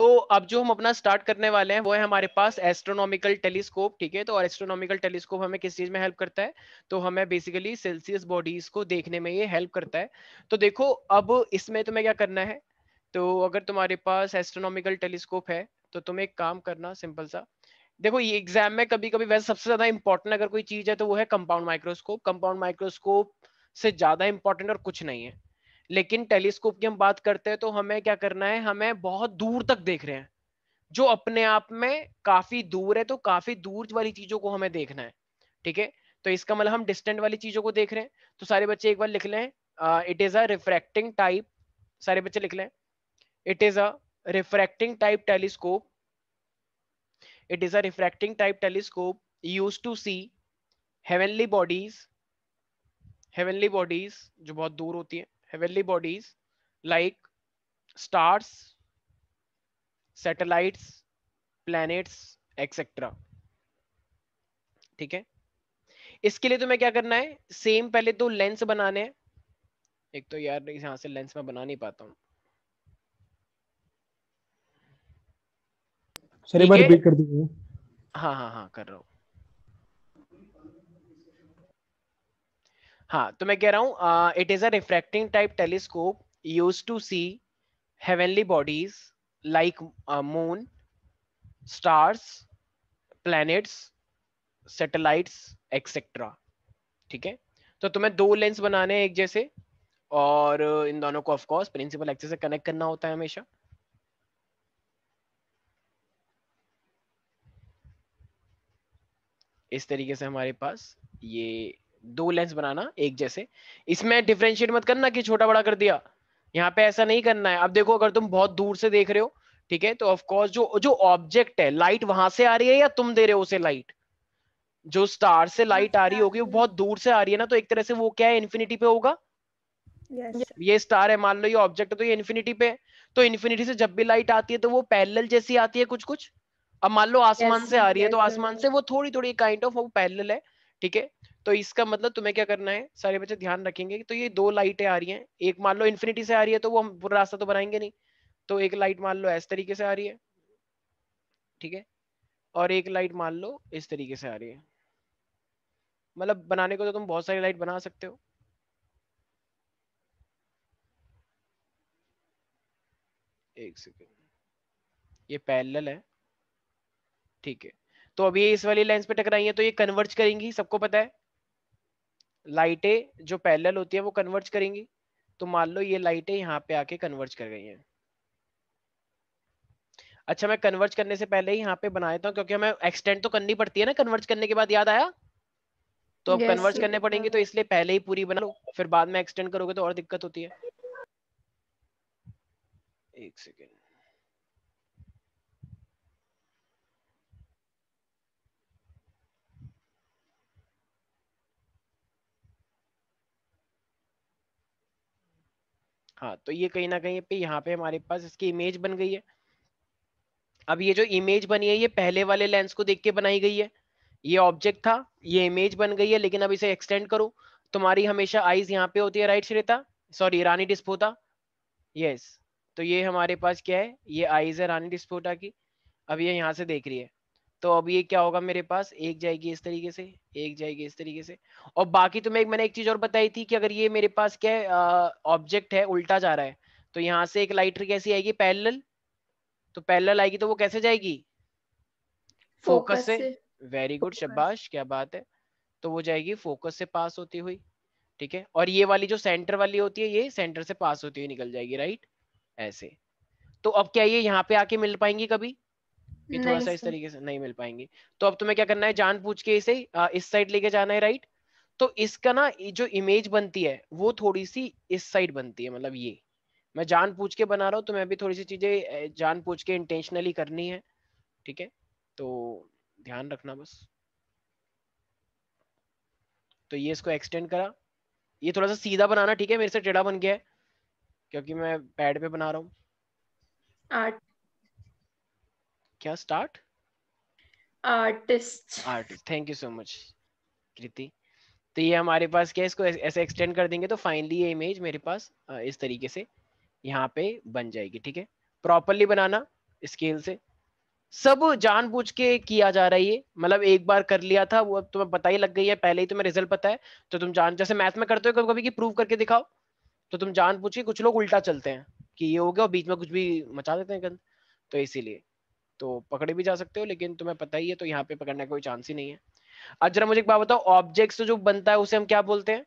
तो अब जो हम अपना स्टार्ट करने वाले हैं वो है हमारे पास एस्ट्रोनॉमिकल टेलीस्कोप, ठीक है। तो एस्ट्रोनॉमिकल टेलीस्कोप हमें किस चीज में हेल्प करता है? तो हमें बेसिकली सेल्सियस बॉडीज को देखने में ये हेल्प करता है। तो देखो अब इसमें तुम्हें क्या करना है, तो अगर तुम्हारे पास एस्ट्रोनॉमिकल टेलीस्कोप है तो तुम एक काम करना सिंपल सा। देखो ये एग्जाम में कभी कभी वैसे सबसे ज्यादा इंपॉर्टेंट अगर कोई चीज है तो वो है कंपाउंड माइक्रोस्कोप। कंपाउंड माइक्रोस्कोप से ज्यादा इंपॉर्टेंट और कुछ नहीं है। लेकिन टेलीस्कोप की हम बात करते हैं तो हमें क्या करना है, हमें बहुत दूर तक देख रहे हैं, जो अपने आप में काफी दूर है, तो काफी दूर वाली चीजों को हमें देखना है, ठीक है। तो इसका मतलब हम डिस्टेंट वाली चीजों को देख रहे हैं। तो सारे बच्चे एक बार लिख लें, it is a refracting type, सारे बच्चे लिख लें, it is a refracting type telescope, it is a refracting type telescope used to see heavenly bodies, heavenly bodies जो बहुत दूर होती है, heavenly bodies like stars, satellites, planets etcetera, ठीक है। इसके लिए तुम्हें क्या करना है, सेम पहले तो लेंस बनाने हैं। एक तो यार यहाँ से लेंस में बना नहीं पाता हूँ, सर एक ठीक बार है। रिपीट कर दीजिए। हाँ हाँ हाँ कर रहा हूँ। हाँ तो मैं कह रहा हूँ, it is a refracting type telescope used to see heavenly bodies like moon, stars, planets, satellites etcetera, ठीक है। तो तुम्हें दो लेंस बनाने हैं एक जैसे, और इन दोनों को ऑफ कोर्स प्रिंसिपल एक्सिस से कनेक्ट करना होता है हमेशा। इस तरीके से हमारे पास ये दो लेंस बनाना एक जैसे। इसमें डिफरेंशिएट मत करना कि छोटा बड़ा कर दिया, यहाँ पे ऐसा नहीं करना है। अब देखो अगर तुम बहुत दूर से देख रहे हो, ठीक है, तो ऑफ कोर्स जो जो ऑब्जेक्ट है, लाइट वहां से आ रही है या तुम दे रहे हो उसे लाइट, जो स्टार से लाइट आ रही होगी वो बहुत दूर से आ रही है ना, तो एक तरह से वो क्या है, इन्फिनिटी पे होगा। यस ये स्टार है मान लो, ये ऑब्जेक्ट है, तो ये इन्फिनिटी पे है। तो इन्फिनिटी से जब भी लाइट आती है तो वो पैरेलल जैसी आती है कुछ कुछ। अब मान लो आसमान यस से आ रही है तो यस आसमान से वो थोड़ी थोड़ी काइंड ऑफ वो पैरेलल है, ठीक है। तो इसका मतलब तुम्हें क्या करना है, सारे बच्चे ध्यान रखेंगे कि तो ये दो लाइटें आ रही हैं, एक मान लो इन्फिनिटी से आ रही है तो वो हम पूरा रास्ता तो बनाएंगे नहीं, तो एक लाइट मान लो इस तरीके से आ रही है, ठीक है, और एक लाइट मान लो इस तरीके से आ रही है। मतलब बनाने को तो तुम बहुत सारी लाइट बना सकते हो। एक सेकेंड, ये पैरेलल है, ठीक है। तो अभी ये इस वाली लेंस पे टकराई है तो ये कन्वर्ज करेंगी, सबको पता है लाइटें जो पैरेलल होती है वो कन्वर्ज करेंगी। तो मान लो ये लाइटें यहाँ पे आके कन्वर्ज कर गई हैं। अच्छा मैं कन्वर्ज करने से पहले ही यहाँ पे बना देता हूँ, क्योंकि हमें एक्सटेंड तो करनी पड़ती है ना कन्वर्ज करने के बाद, याद आया। तो अब यस कन्वर्ज करने पड़ेंगे तो इसलिए पहले ही पूरी बना लो, फिर बाद में एक्सटेंड करोगे तो और दिक्कत होती है। एक सेकेंड, हाँ तो ये कहीं ना कहीं पे यहाँ पे हमारे पास इसकी इमेज बन गई है। अब ये जो इमेज बनी है ये पहले वाले लेंस को देख के बनाई गई है, ये ऑब्जेक्ट था, ये इमेज बन गई है, लेकिन अब इसे एक्सटेंड करो। तुम्हारी हमेशा आईज यहाँ पे होती है, राइट श्रेता, सॉरी रानी डिस्पोता, यस। तो ये हमारे पास क्या है, ये आईज है रानी डिस्पोटा की। अब ये यहाँ से देख रही है, तो अब ये क्या होगा मेरे पास, एक जाएगी इस तरीके से, एक जाएगी इस तरीके से। और बाकी तुम्हें मैंने एक चीज और बताई थी कि अगर ये मेरे पास क्या है, ऑब्जेक्ट है उल्टा जा रहा है, तो यहाँ से एक लाइट कैसी आएगी, पैरेलल। तो पैरेलल आएगी तो वो कैसे जाएगी, फोकस फोकस से। से वेरी गुड, फोकस शाबाश, क्या बात है। तो वो जाएगी फोकस से पास होती हुई, ठीक है। और ये वाली जो सेंटर वाली होती है ये सेंटर से पास होती हुई निकल जाएगी, राइट, ऐसे। तो अब क्या ये यहाँ पे आके मिल पाएंगी कभी, ये थोड़ा नहीं सा इस सर तरीके से नहीं मिल पाएंगी। तो अब तुम्हें क्या करना है, जान पूछ के इसे इस साइड लेके जाना है, राइट। तो इसका ना ये जो इमेज बनती है वो थोड़ी सी इस साइड बनती है, मतलब ये मैं जान पूछ के बना रहा हूँ, तो मैं भी थोड़ी सी चीजें जान पूछ के इंटेंशनली करनी है, ठीक है। तो ध्यान रखना बस। तो ये इसको एक्सटेंड करा, ये थोड़ा सा सीधा बनाना, ठीक है, मेरे से टेढ़ा बन गया है क्योंकि मैं पैड पे बना रहा हूँ। आर्ट क्या start, artist artist, thank you so much Kriti. तो ये हमारे पास क्या है, इसको ऐसे एक्सटेंड कर देंगे तो फाइनली ये इमेज मेरे पास इस तरीके से यहाँ पे बन जाएगी, ठीक है। प्रॉपरली बनाना, स्केल से। सब जानबूझ के किया जा रहा है ये, मतलब एक बार कर लिया था वो, अब तुम्हें पता ही लग गई है, पहले ही तुम्हें रिजल्ट पता है, तो तुम जान, जैसे मैथ में करते हो कभी कभी कि प्रूव करके दिखाओ, तो तुम जानबूझ के, कुछ लोग उल्टा चलते हैं कि ये हो गया और बीच में कुछ भी मचा देते हैं गंद, तो इसीलिए तो पकड़े भी जा सकते हो, लेकिन तुम्हें पता ही है तो यहाँ पे पकड़ने का कोई चांस ही नहीं है। आज जरा मुझे एक बात बताओ, ऑब्जेक्ट जो बनता है उसे हम क्या बोलते हैं,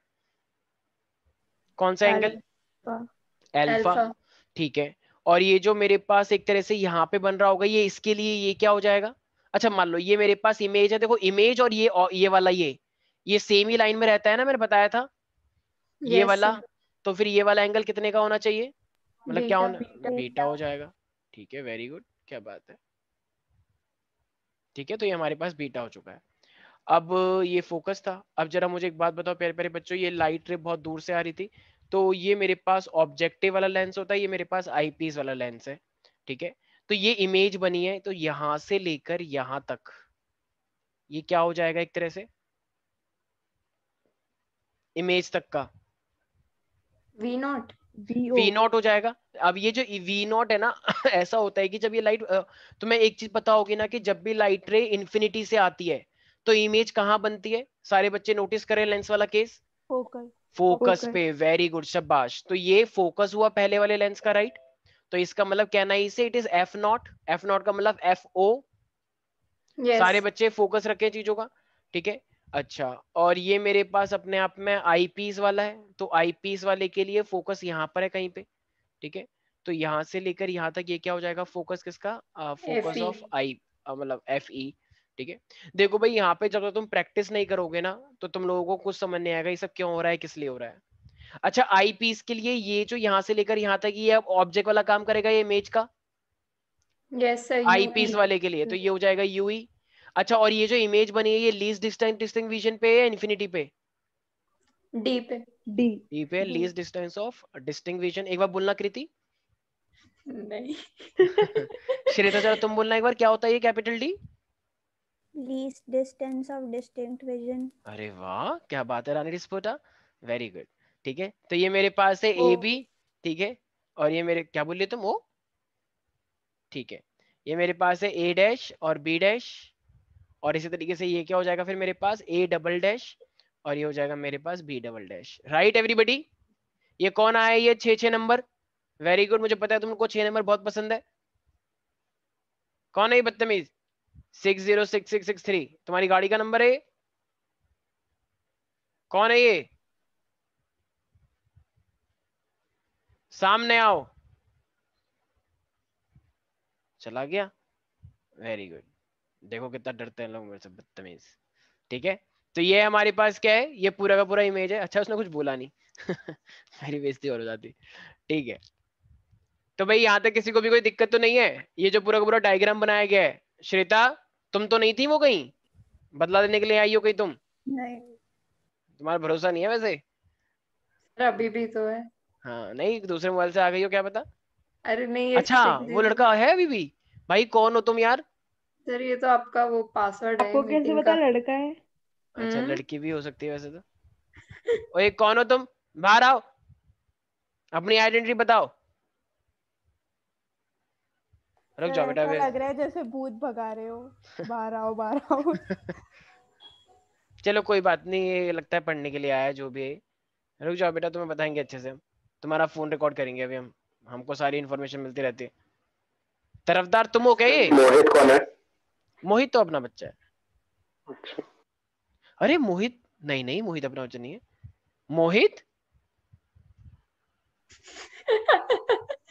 कौन सा एंगल? अल्फा। एल्फा। अल्फा। ठीक है। और ये जो मेरे पास एक तरह से यहाँ पे बन रहा होगा, ये इसके लिए ये क्या हो जाएगा? अच्छा मान लो ये मेरे पास इमेज है, देखो इमेज और ये वाला ये सेम ही लाइन में रहता है ना, मैंने बताया था ये यस वाला, सर। तो फिर ये वाला एंगल कितने का होना चाहिए, मतलब क्या बीटा। होना? बीटा हो जाएगा। ठीक है, वेरी गुड, क्या बात है। ठीक है, तो ये हमारे पास बीटा हो चुका है। अब ये फोकस था। अब जरा मुझे एक बात बताओ प्यारे प्यारे बच्चों, ये लाइट रे बहुत दूर से आ रही थी, तो ये मेरे पास ऑब्जेक्टिव वाला लेंस होता है, ये मेरे पास आईपीस वाला लेंस है। ठीक है, तो ये इमेज बनी है, तो यहां से लेकर यहां तक ये क्या हो जाएगा एक तरह से, इमेज तक का वी नॉट। वी नॉट हो जाएगा। अब ये जो वी नॉट है ना ऐसा होता है कि जब ये लाइट, तुम्हें एक चीज पता होगी ना कि जब भी लाइट रे इन्फिनिटी से आती है तो इमेज कहाँ बनती है, सारे बच्चे नोटिस करें लेंस वाला केस, फोकस। फोकस पे, वेरी गुड शाबाश। तो ये फोकस हुआ पहले वाले लेंस का, राइट? तो इसका मतलब कहना है इसे, it is F not, F not का मतलब एफ ओ, यस। सारे बच्चे फोकस रखें चीजों का। ठीक है, अच्छा, और ये मेरे पास अपने आप में आई पीस वाला है, तो आई पीस वाले के लिए फोकस यहाँ पर है कहीं पे। ठीक है, तो यहाँ से लेकर यहाँ तक ये क्या हो जाएगा, फोकस किसका, एफ फोकस ई। ऑफ आई, मतलब एफ ई। ठीक है, देखो भाई यहाँ पे जब तक तुम प्रैक्टिस नहीं करोगे ना तो तुम लोगों को कुछ समझ नहीं आएगा ये सब क्यों हो रहा है, किस लिए हो रहा है। अच्छा, आई पीस के लिए ये जो यहाँ से लेकर यहाँ तक ये अब ऑब्जेक्ट वाला काम करेगा, ये इमेज का yes sir. I you E. Piece वाले के लिए, तो ये हो जाएगा यूई। अच्छा, और ये जो इमेज बनी है ये लीस्ट डिस्टेंस डिस्टिंक्विजन पे या इन्फिनिटी पे? डी पे। डी पे, लीस्ट डिस्टेंस ऑफ डिस्टिंक्विजन, एक बार बोलना कृति। नहीं। श्रेता जरा तुम बोलना एक बार, क्या होता है ये capital D? Least distance of distinct vision. अरे वाह, क्या बात है रानी डिस्पोटा, वेरी गुड। ठीक है, तो ये मेरे पास है ओ। A B. ठीक है, और ये मेरे, क्या बोलिए तुम, ओ? ठीक है, ये मेरे पास है ए डैश और बी डैश, और इसी तरीके से ये क्या हो जाएगा फिर मेरे पास ए डबल डैश, और ये हो जाएगा मेरे पास B double dash, right everybody? ये कौन आया, ये 6 6 नंबर, वेरी गुड, मुझे पता है तुमको 6 नंबर बहुत पसंद है। कौन है ये बदतमीज? 606663 तुम्हारी गाड़ी का नंबर है ये? कौन है ये? सामने आओ। चला गया, वेरी गुड, देखो कितना डरते हैं लोग मेरे से, बदतमीज। ठीक है, तो ये हमारे पास क्या है, ये पूरा का पूरा इमेज है। अच्छा, उसने कुछ बोला नहीं मेरी बेइज्जती और हो जाती। ठीक है, तो भाई यहाँ तक किसी को भी कोई दिक्कत तो नहीं है? ये जो पूरा का पूरा डायग्राम बनाया गया है, श्वेता तुम तो नहीं थी वो, कहीं बदला लेने के लिए आई हो कहीं तुम? नहीं। तुम्हारा भरोसा नहीं है वैसे। सर अभी भी तो है। हाँ, नहीं दूसरे मोबाइल से आ गई हो, क्या पता। अरे नहीं, ये अच्छा, वो 6 लड़का है अभी भी? भाई कौन हो तुम यार? सर ये तो आपका वो पासवर्ड है आपको कैसे मीटिंग पता का। लड़का है? अच्छा, हम्म। लड़की भी हो सकती है वैसे तो। ओए कौन हो तुम, बाहर आओ, अपनी आइडेंटिटी बताओ। रुक सर जाओ बेटा ऐसा अभी। लग रहा है जैसे भूत भगा रहे हो। बाहर आओ, बाहर आओ। चलो कोई बात नहीं, ये लगता है पढ़ने के लिए आया है जो भी है। रुक जाओ बेटा, तुम्हें बताएंगे अच्छे से हम। तुम्हारा फोन रिकॉर्ड करेंगे अभी हम, हमको सारी इन्फॉर्मेशन मिलती रहती है। तरफदार तुम हो क्या ये? मोहित कौन है? मोहित तो अपना बच्चा है। अरे मोहित, नहीं नहीं, मोहित अपना बच्चा नहीं है। मोहित,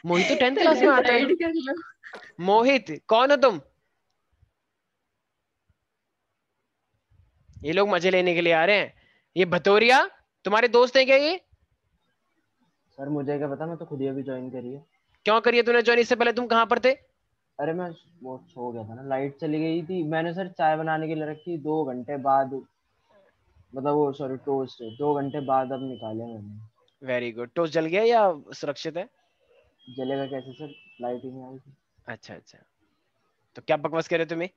मोहित तो 10th क्लास में आता है। डिसाइड कर लो। मोहित कौन हो तुम? ये लोग मजे लेने के लिए आ रहे हैं। ये भतोरिया तुम्हारे दोस्त हैं क्या ये? सर मुझे क्या पता, मैं तो खुद ही अभी ज्वाइन करी है। क्यों करिए तूने ज्वाइन, इससे पहले तुम कहाँ पर थे? अरे मैं वो सो गया था ना, लाइट चली गई थी। मैंने सर चाय बनाने के लिए रखी 2 घंटे बाद, मतलब वो सॉरी टोस्ट 2 घंटे बाद अब निकाले मैंने। वेरी गुड, टोस्ट जल गया या सुरक्षित है? जलेगा कैसे सर, लाइट ही नहीं आई थी। अच्छा अच्छा, तो क्या बकवास कर रहे हो तुम्हें?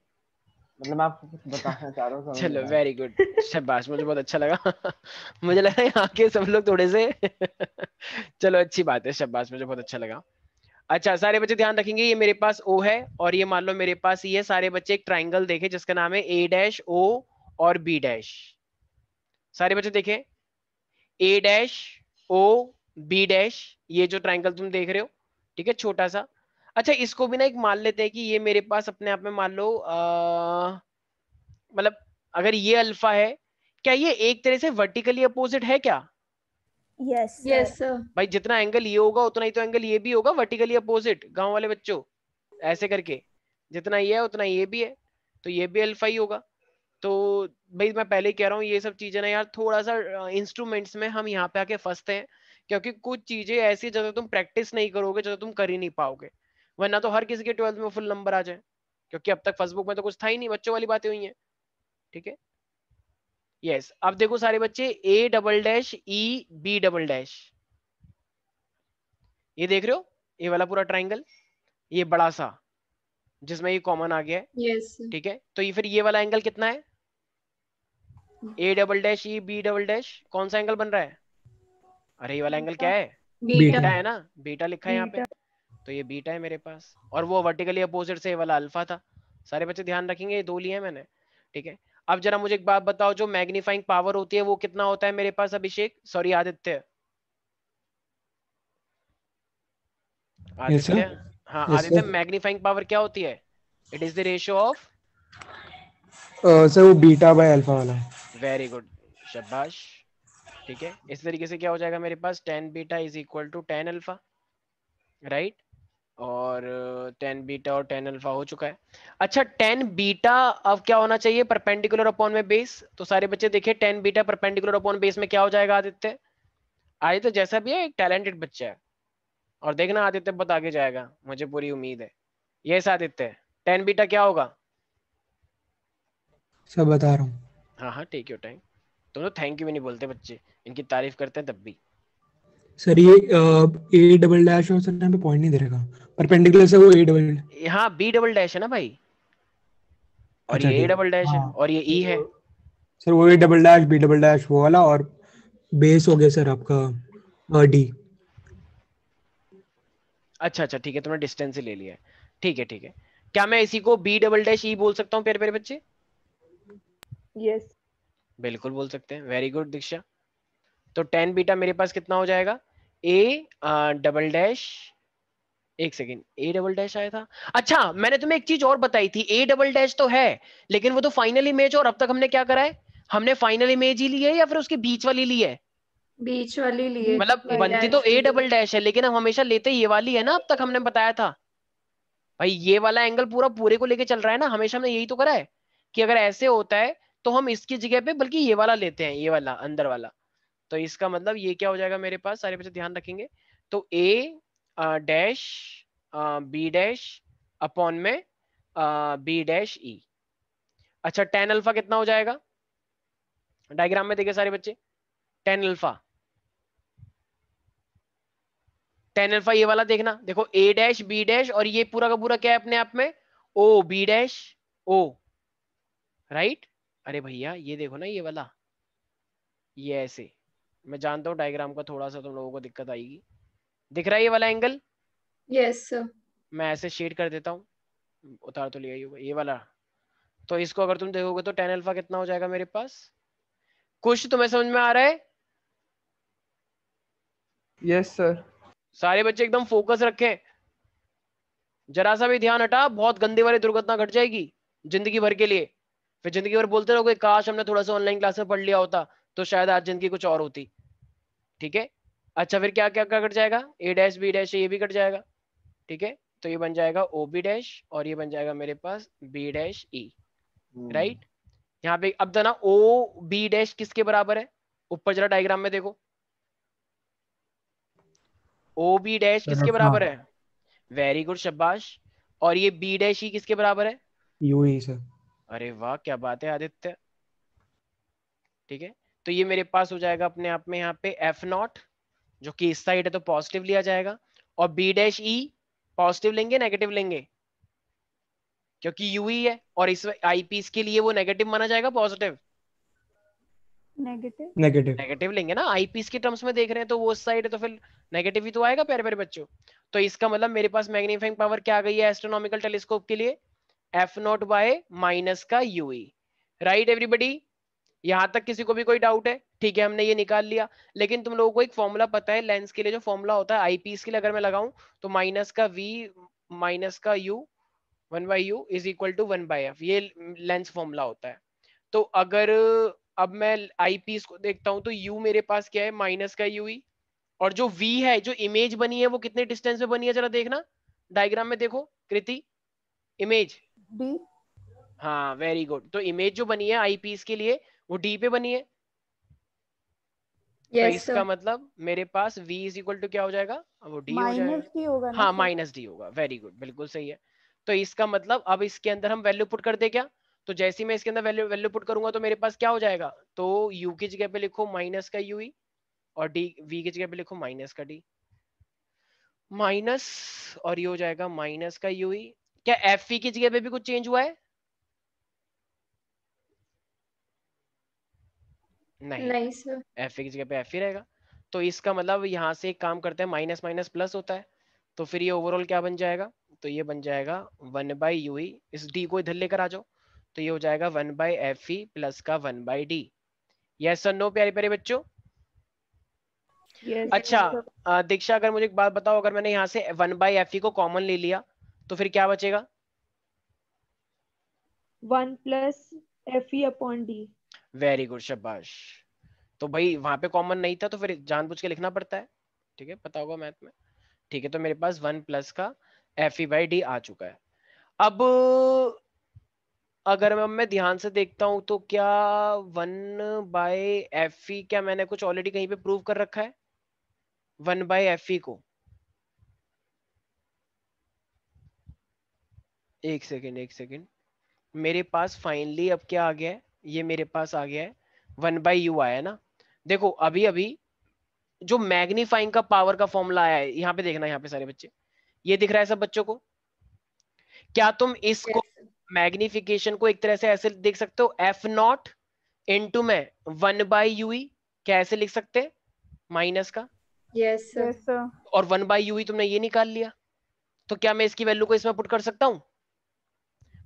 मतलब मैं आपको कुछ बताना चाह रहा हूँ, समझ चलो नहीं आया। वेरी गुड, शाबाश, मुझे बहुत अच्छा लगा मुझे लगा यहाँ के सब लोग थोड़े से चलो अच्छी बात है, शाबाश, मुझे बहुत अच्छा लगा। अच्छा सारे बच्चे ध्यान रखेंगे, ये मेरे पास O है और ये मान लो मेरे पास ये है। सारे बच्चे एक ट्राइंगल देखे जिसका नाम है A डैश O और B डैश। सारे बच्चे देखें, A dash O B dash, ये जो ट्राइंगल तुम देख रहे हो, ठीक है, छोटा सा। अच्छा इसको भी ना एक मान लेते हैं कि ये मेरे पास अपने आप में मान लो मतलब अगर ये अल्फा है, क्या ये एक तरह से वर्टिकली अपोजिट है क्या? Yes yes sir. सर। भाई जितना एंगल ये होगा उतना ही तो एंगल ये भी होगा वर्टिकली अपोजिट, गांव वाले बच्चों, ऐसे करके जितना ये है उतना ये भी है, तो ये भी अल्फा ही होगा। तो भाई मैं पहले ही कह रहा हूँ ये सब चीजें ना यार थोड़ा सा इंस्ट्रूमेंट्स में हम यहाँ पे आके फंसते हैं, क्योंकि कुछ चीजें ऐसी जब तुम प्रैक्टिस नहीं करोगे जब तुम कर ही नहीं पाओगे, वरना तो हर किसी के 12th में फुल नंबर आ जाए, क्योंकि अब तक फर्स्ट बुक में तो कुछ था ही नहीं, बच्चों वाली बातें हुई हैं। ठीक है, यस। अब देखो सारे बच्चे, A double dash E B double dash, ये देख रहे हो ये वाला पूरा ट्राइंगल, ये बड़ा सा जिसमें ये कॉमन आ गया है, यस ठीक है। तो ये फिर ये वाला एंगल कितना है? A double dash E B double dash, कौन सा एंगल बन रहा है? अरे ये वाला एंगल क्या है? बीटा। बीटा है ना, बीटा लिखा है यहाँ पे, बीटा। तो ये बीटा है मेरे पास, और वो वर्टिकली अपोजिट से ये वाला अल्फा था। सारे बच्चे ध्यान रखेंगे, ये दो लिए हैं मैंने, ठीक है। अब जरा मुझे एक बात बताओ, जो मैग्नीफाइंग पावर होती है वो कितना होता है मेरे पास? Abhishek, sorry Aditya, yes sir. Aditya, हाँ yes Aditya, sir. Magnifying power क्या होती है? It is the ratio of, sir वो बीटा बाय अल्फा वाला है। वेरी गुड, शाबाश, ठीक है। इस तरीके से क्या हो जाएगा मेरे पास, 10 beta is equal to 10 alpha, right. और 10 बीटा और 10 अल्फा हो चुका है। अच्छा 10 बीटा अब क्या होना चाहिए? परपेंडिकुलर अपॉन में बेस। तो सारे बच्चे देखिए 10 बीटा परपेंडिकुलर अपॉन बेस में क्या हो जाएगा? आदित्य, आदित्य जैसा भी है एक टैलेंटेड बच्चा है, और देखना आदित्य बहुत आगे जाएगा, मुझे पूरी उम्मीद है। यस आदित्य, 10 बीटा क्या होगा? सब बता रहा हूँ। हाँ हाँ टेक योर टाइम, तुम तो थैंक यू भी नहीं बोलते बच्चे, इनकी तारीफ करते हैं तब भी। सर ये ए डबल डैश और सर यहाँ पे पॉइंट नहीं दे रखा, परपेंडिकुलर से वो ए डबल। हाँ बी डबल डैश है ना भाई, और अच्छा ये ए ठीक डबल डैश है, हाँ। और ये ई है। सर वो A double dash B double dash वो वाला, और बेस हो गया सर आपका डी। अच्छा अच्छा ठीक है, तुमने डिस्टेंस ही ले लिया है, ठीक है ठीक है। क्या मैं इसी को बी डबल डैश ई बोल सकता हूँ प्यारे प्यारे बच्चे? यस। बिल्कुल बोल सकते हैं, वेरी गुड दीक्षा। तो 10 बीटा मेरे पास कितना हो जाएगा? ए डबल डैश, एक सेकेंड, ए डबल डैश आया था। अच्छा मैंने तुम्हें एक चीज और बताई थी, ए डबल डैश तो है लेकिन वो तो फाइनल इमेज, और अब तक हमने क्या करा है? हमने फाइनल इमेज ही ली है या फिर उसके बीच वाली ली है? बीच वाली लिए। मतलब ए बनती तो डैश ए ली। डबल डैश है, लेकिन हम हमेशा लेते ये वाली है ना, अब तक हमने बताया था भाई ये वाला एंगल पूरा पूरे को लेके चल रहा है ना, हमेशा हमने यही तो करा है कि अगर ऐसे होता है तो हम इसकी जगह पे बल्कि ये वाला लेते हैं, ये वाला अंदर वाला। तो इसका मतलब ये क्या हो जाएगा मेरे पास? सारे बच्चे ध्यान रखेंगे, तो ए डैश बी डैश अपॉन में बी डैश ई। अच्छा 10 अल्फा कितना हो जाएगा? डायग्राम में देखिए सारे बच्चे, 10 अल्फा, 10 अल्फा ये वाला देखना, देखो ए डैश बी डैश, और ये पूरा का पूरा क्या है अपने आप में? O B dash O, right. अरे भैया ये देखो ना ये वाला, ये ऐसे, मैं जानता हूँ डायग्राम का थोड़ा सा तुम लोगों को दिक्कत आएगी, दिख रहा है ये वाला एंगल? Yes sir. मैं ऐसे शेड कर देता हूँ, उतार तो लिया ही होगा ये वाला। तो इसको अगर तुम देखोगे तो 10 अल्फा कितना हो जाएगा मेरे पास? कुछ तुम्हें समझ में आ रहा है? Yes sir. सारे बच्चे एकदम फोकस रखें, जरा सा भी ध्यान हटा बहुत गंदी वाली दुर्घटना घट जाएगी जिंदगी भर के लिए, फिर जिंदगी भर बोलते रहोगे काश हमने थोड़ा सा ऑनलाइन क्लास में पढ़ लिया होता तो शायद आज जिंदगी कुछ और होती। ठीक है, अच्छा फिर क्या क्या क्या कट जाएगा? ए डैश बी डैश ये भी कट जाएगा, ठीक है। तो ये बन जाएगा ओ बी डैश, और ये बन जाएगा मेरे पास बी डैश ई, राइट। यहाँ पे अब ना ओ बी डैश किसके बराबर है? ऊपर जरा डायग्राम में देखो, ओ बी डैश सर किसके अपना बराबर है? वेरी गुड शाबाश। और ये बी डैश ई किसके बराबर है? You he sir. अरे वाह क्या बात है आदित्य, ठीक है। तो ये मेरे पास हो जाएगा अपने आप में यहाँ पे एफ नॉट, जो कि इस साइड है तो पॉजिटिव लिया जाएगा, और बी डैश ई पॉजिटिव लेंगे नेगेटिव लेंगे? क्योंकि यू ही है, और इस आई पीस के लिए वो नेगेटिव माना जाएगा पॉजिटिव? नेगेटिव। नेगेटिव। नेगेटिव लेंगे ना, आईपीस के टर्म्स में देख रहे हैं तो वो उस साइड है तो फिर नेगेटिव ही तो आएगा प्यारे प्यारे बच्चों। तो इसका मतलब मेरे पास मैग्नीफाइंग पावर क्या आ गई है एस्ट्रोनॉमिकल टेलीस्कोप के लिए, f0 बाय माइनस का यूई। राइट एवरीबॉडी, यहां तक किसी को भी कोई डाउट है? ठीक है, हमने ये निकाल लिया। लेकिन तुम लोगों को एक फॉर्मूला पता है लेंस के लिए, जो फॉर्मूला होता है आईपीस के लिए अगर मैं लगाऊं तो माइनस का v माइनस का u 1/u is equal to 1/f, ये लेंस फॉर्मूला होता है। तो अगर अब मैं आईपीस को देखता हूं तो u मेरे पास क्या है माइनस का ui, और जो v है जो इमेज बनी है वो कितने डिस्टेंस में बनी है जरा देखना डायग्राम में, देखो कृति इमेज। डी। हाँ वेरी गुड, तो इमेज जो बनी है आईपीस के लिए वो डी पे बनी है। तो यस इसका सर। मतलब मेरे पास v इज इक्वल टू क्या हो जाएगा, अब वो d हो माइनस जाएगा। डी होगा ना हाँ सर? माइनस डी होगा, वेरी गुड, बिल्कुल सही है। तो इसका मतलब अब इसके अंदर हम वैल्यू पुट कर दे क्या, तो जैसे ही मैं इसके अंदर वैल्यू वैल्यू पुट करूंगा तो मेरे पास क्या हो जाएगा, तो u की जगह पे लिखो माइनस का ui और d v की जगह पे लिखो माइनस का d, माइनस और ये हो जाएगा माइनस का ui। क्या एफ की जगह पे भी कुछ चेंज हुआ है? नहीं, नहीं सर। एफ की जगह पे एफ ही रहेगा। तो इसका मतलब यहाँ से एक काम करते हैं, माइनस माइनस प्लस होता है, तो फिर ये ओवरऑल क्या बन जाएगा, तो ये बन जाएगा 1/ui, इस d को इधर लेकर आ जाओ, तो ये हो जाएगा 1/fe प्लस का 1/d। यस और नो प्यारे प्यारे बच्चों? यस अच्छा सर। दीक्षा अगर मुझे एक बात बताओ, अगर मैंने यहाँ से 1/fe को कॉमन ले लिया तो फिर क्या बचेगा? 1 plus FE upon D. Very good, शाबाश। तो भाई वहां पे कॉमन नहीं था तो फिर जानबूझ के लिखना पड़ता है, ठीक है, पता होगा मैथ में। ठीक है, तो मेरे पास 1 प्लस का FE/d आ चुका है। अब अगर मैं ध्यान से देखता हूं तो क्या 1/fe, क्या मैंने कुछ ऑलरेडी कहीं पे प्रूव कर रखा है 1/fe को? एक सेकेंड एक सेकेंड, मेरे पास फाइनली अब क्या आ गया है, ये मेरे पास आ गया है 1/u आया है ना। देखो अभी अभी जो मैग्नीफाइंग का पावर का फॉर्मूला आया है, यहाँ पे देखना, यहाँ पे सारे बच्चे, ये दिख रहा है सब बच्चों को? क्या तुम इसको यस मैग्निफिकेशन को एक तरह से ऐसे देख सकते हो, f0 इंटू में 1/ue, क्या ऐसे लिख सकते हैं माइनस का, यस सर। Yes sir. और 1/ue तुमने ये निकाल लिया, तो क्या मैं इसकी वैल्यू को इसमें पुट कर सकता हूं?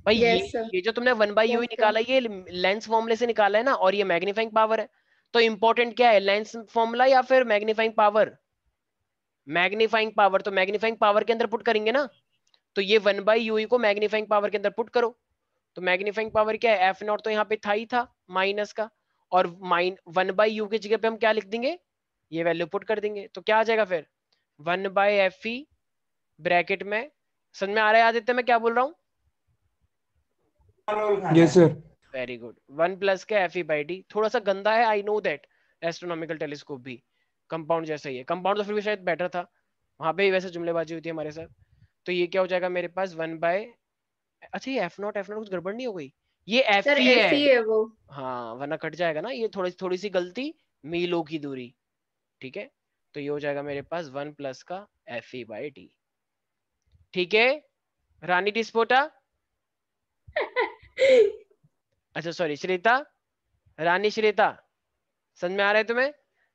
भाई यस सर। ये जो तुमने 1/ue Yes, निकाला ये लेंस फॉर्मूले से निकाला है ना, और ये मैग्नीफाइंग पावर है। तो इंपॉर्टेंट क्या है, लेंस फॉर्मूला या फिर मैग्नीफाइंग पावर? मैग्नीफाइंग पावर, तो मैग्नीफाइंग पावर के अंदर पुट करेंगे ना, तो ये 1/ue को मैग्नीफाइंग पावर के अंदर पुट करो। तो मैग्नीफाइंग पावर क्या है, f0 तो यहाँ पे था ही था माइनस का, और 1/u की जगह पे हम क्या लिख देंगे, ये वैल्यू पुट कर देंगे, तो क्या आ जाएगा फिर 1/fe ब्रैकेट में, समझ में आ रहा है आदित्य मैं क्या बोल रहा हूँ? Yes sir. Very good, 1 plus के FE/d, थोड़ा सा गंदा है I know that, astronomical telescope भी कंपाउंड जैसा ही है, कंपाउंड तो फिर भी शायद बेटर था, वहां पे ही वैसे जुमलेबाजी हुई थी हमारे साथ। तो ये क्या हो जाएगा मेरे पास 1 अच्छा ये f0 कुछ गड़बड़ नहीं हो गई, ये सर FE एफ ही है, है वो। हाँ वरना कट जाएगा ना, ये थोड़ी थोड़ी सी गलती, मीलों की दूरी, ठीक है। तो ये हो जाएगा मेरे पास 1 प्लस का FE/d, ठीक है रानी डिस्पोटा, अच्छा सॉरी श्रेता, रानी श्रेता, समझ में आ रहा है तुम्हें?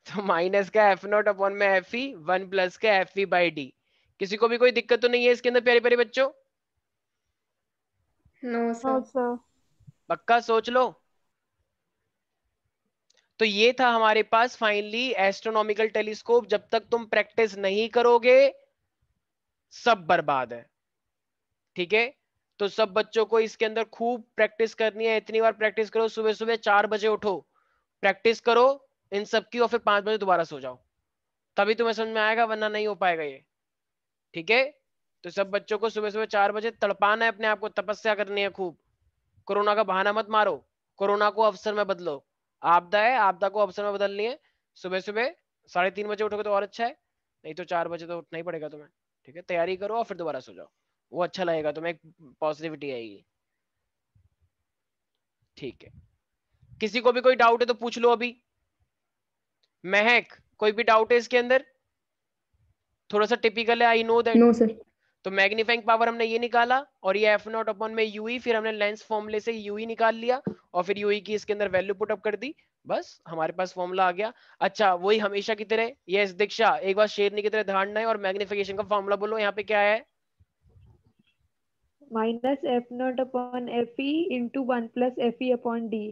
तो माइनस का f0 अपॉन में FE 1 प्लस का FE/d, किसी को भी कोई दिक्कत तो नहीं है इसके अंदर प्यारे प्यारे बच्चों? No no sir. सर। पक्का सोच लो। तो ये था हमारे पास फाइनली एस्ट्रोनॉमिकल टेलीस्कोप, जब तक तुम प्रैक्टिस नहीं करोगे सब बर्बाद है, ठीक है। तो सब बच्चों को इसके अंदर खूब प्रैक्टिस करनी है, इतनी बार प्रैक्टिस करो, सुबह सुबह 4 बजे उठो, प्रैक्टिस करो इन सब की, और फिर 5 बजे दोबारा सो जाओ, तभी तुम्हें समझ में आएगा, वरना नहीं हो पाएगा ये, ठीक है। तो सब बच्चों को सुबह सुबह 4 बजे तड़पाना है अपने आप को, तपस्या करनी है खूब, कोरोना का बहाना मत मारो, कोरोना को अवसर में बदलो, आपदा है आपदा को अवसर में बदलनी है। सुबह सुबह 3:30 बजे उठोगे तो और अच्छा है, नहीं तो 4 बजे तो उठना ही पड़ेगा तुम्हें, ठीक है। तैयारी करो और फिर दोबारा सो जाओ, वो अच्छा लगेगा तुम्हें, पॉजिटिविटी आएगी, ठीक है। किसी को भी कोई डाउट है तो पूछ लो अभी। महक कोई भी डाउट है इसके अंदर? थोड़ा सा टिपिकल है I know that. No sir. तो मैग्नीफाइंग पावर हमने ये निकाला, और ये f0 अपॉन में ue, फिर हमने लेंस फॉर्मूले से ue निकाल लिया, और फिर ue की इसके अंदर वैल्यू पुट अप कर दी, बस हमारे पास फॉर्मूला आ गया। अच्छा वही हमेशा की तरह, यस दीक्षा एक बार शेरनी की तरह ध्यान है और मैग्निफिकेशन का फॉर्मूला बोलो। यहाँ पे क्या है? Minus F not upon F E into 1 plus F E upon D.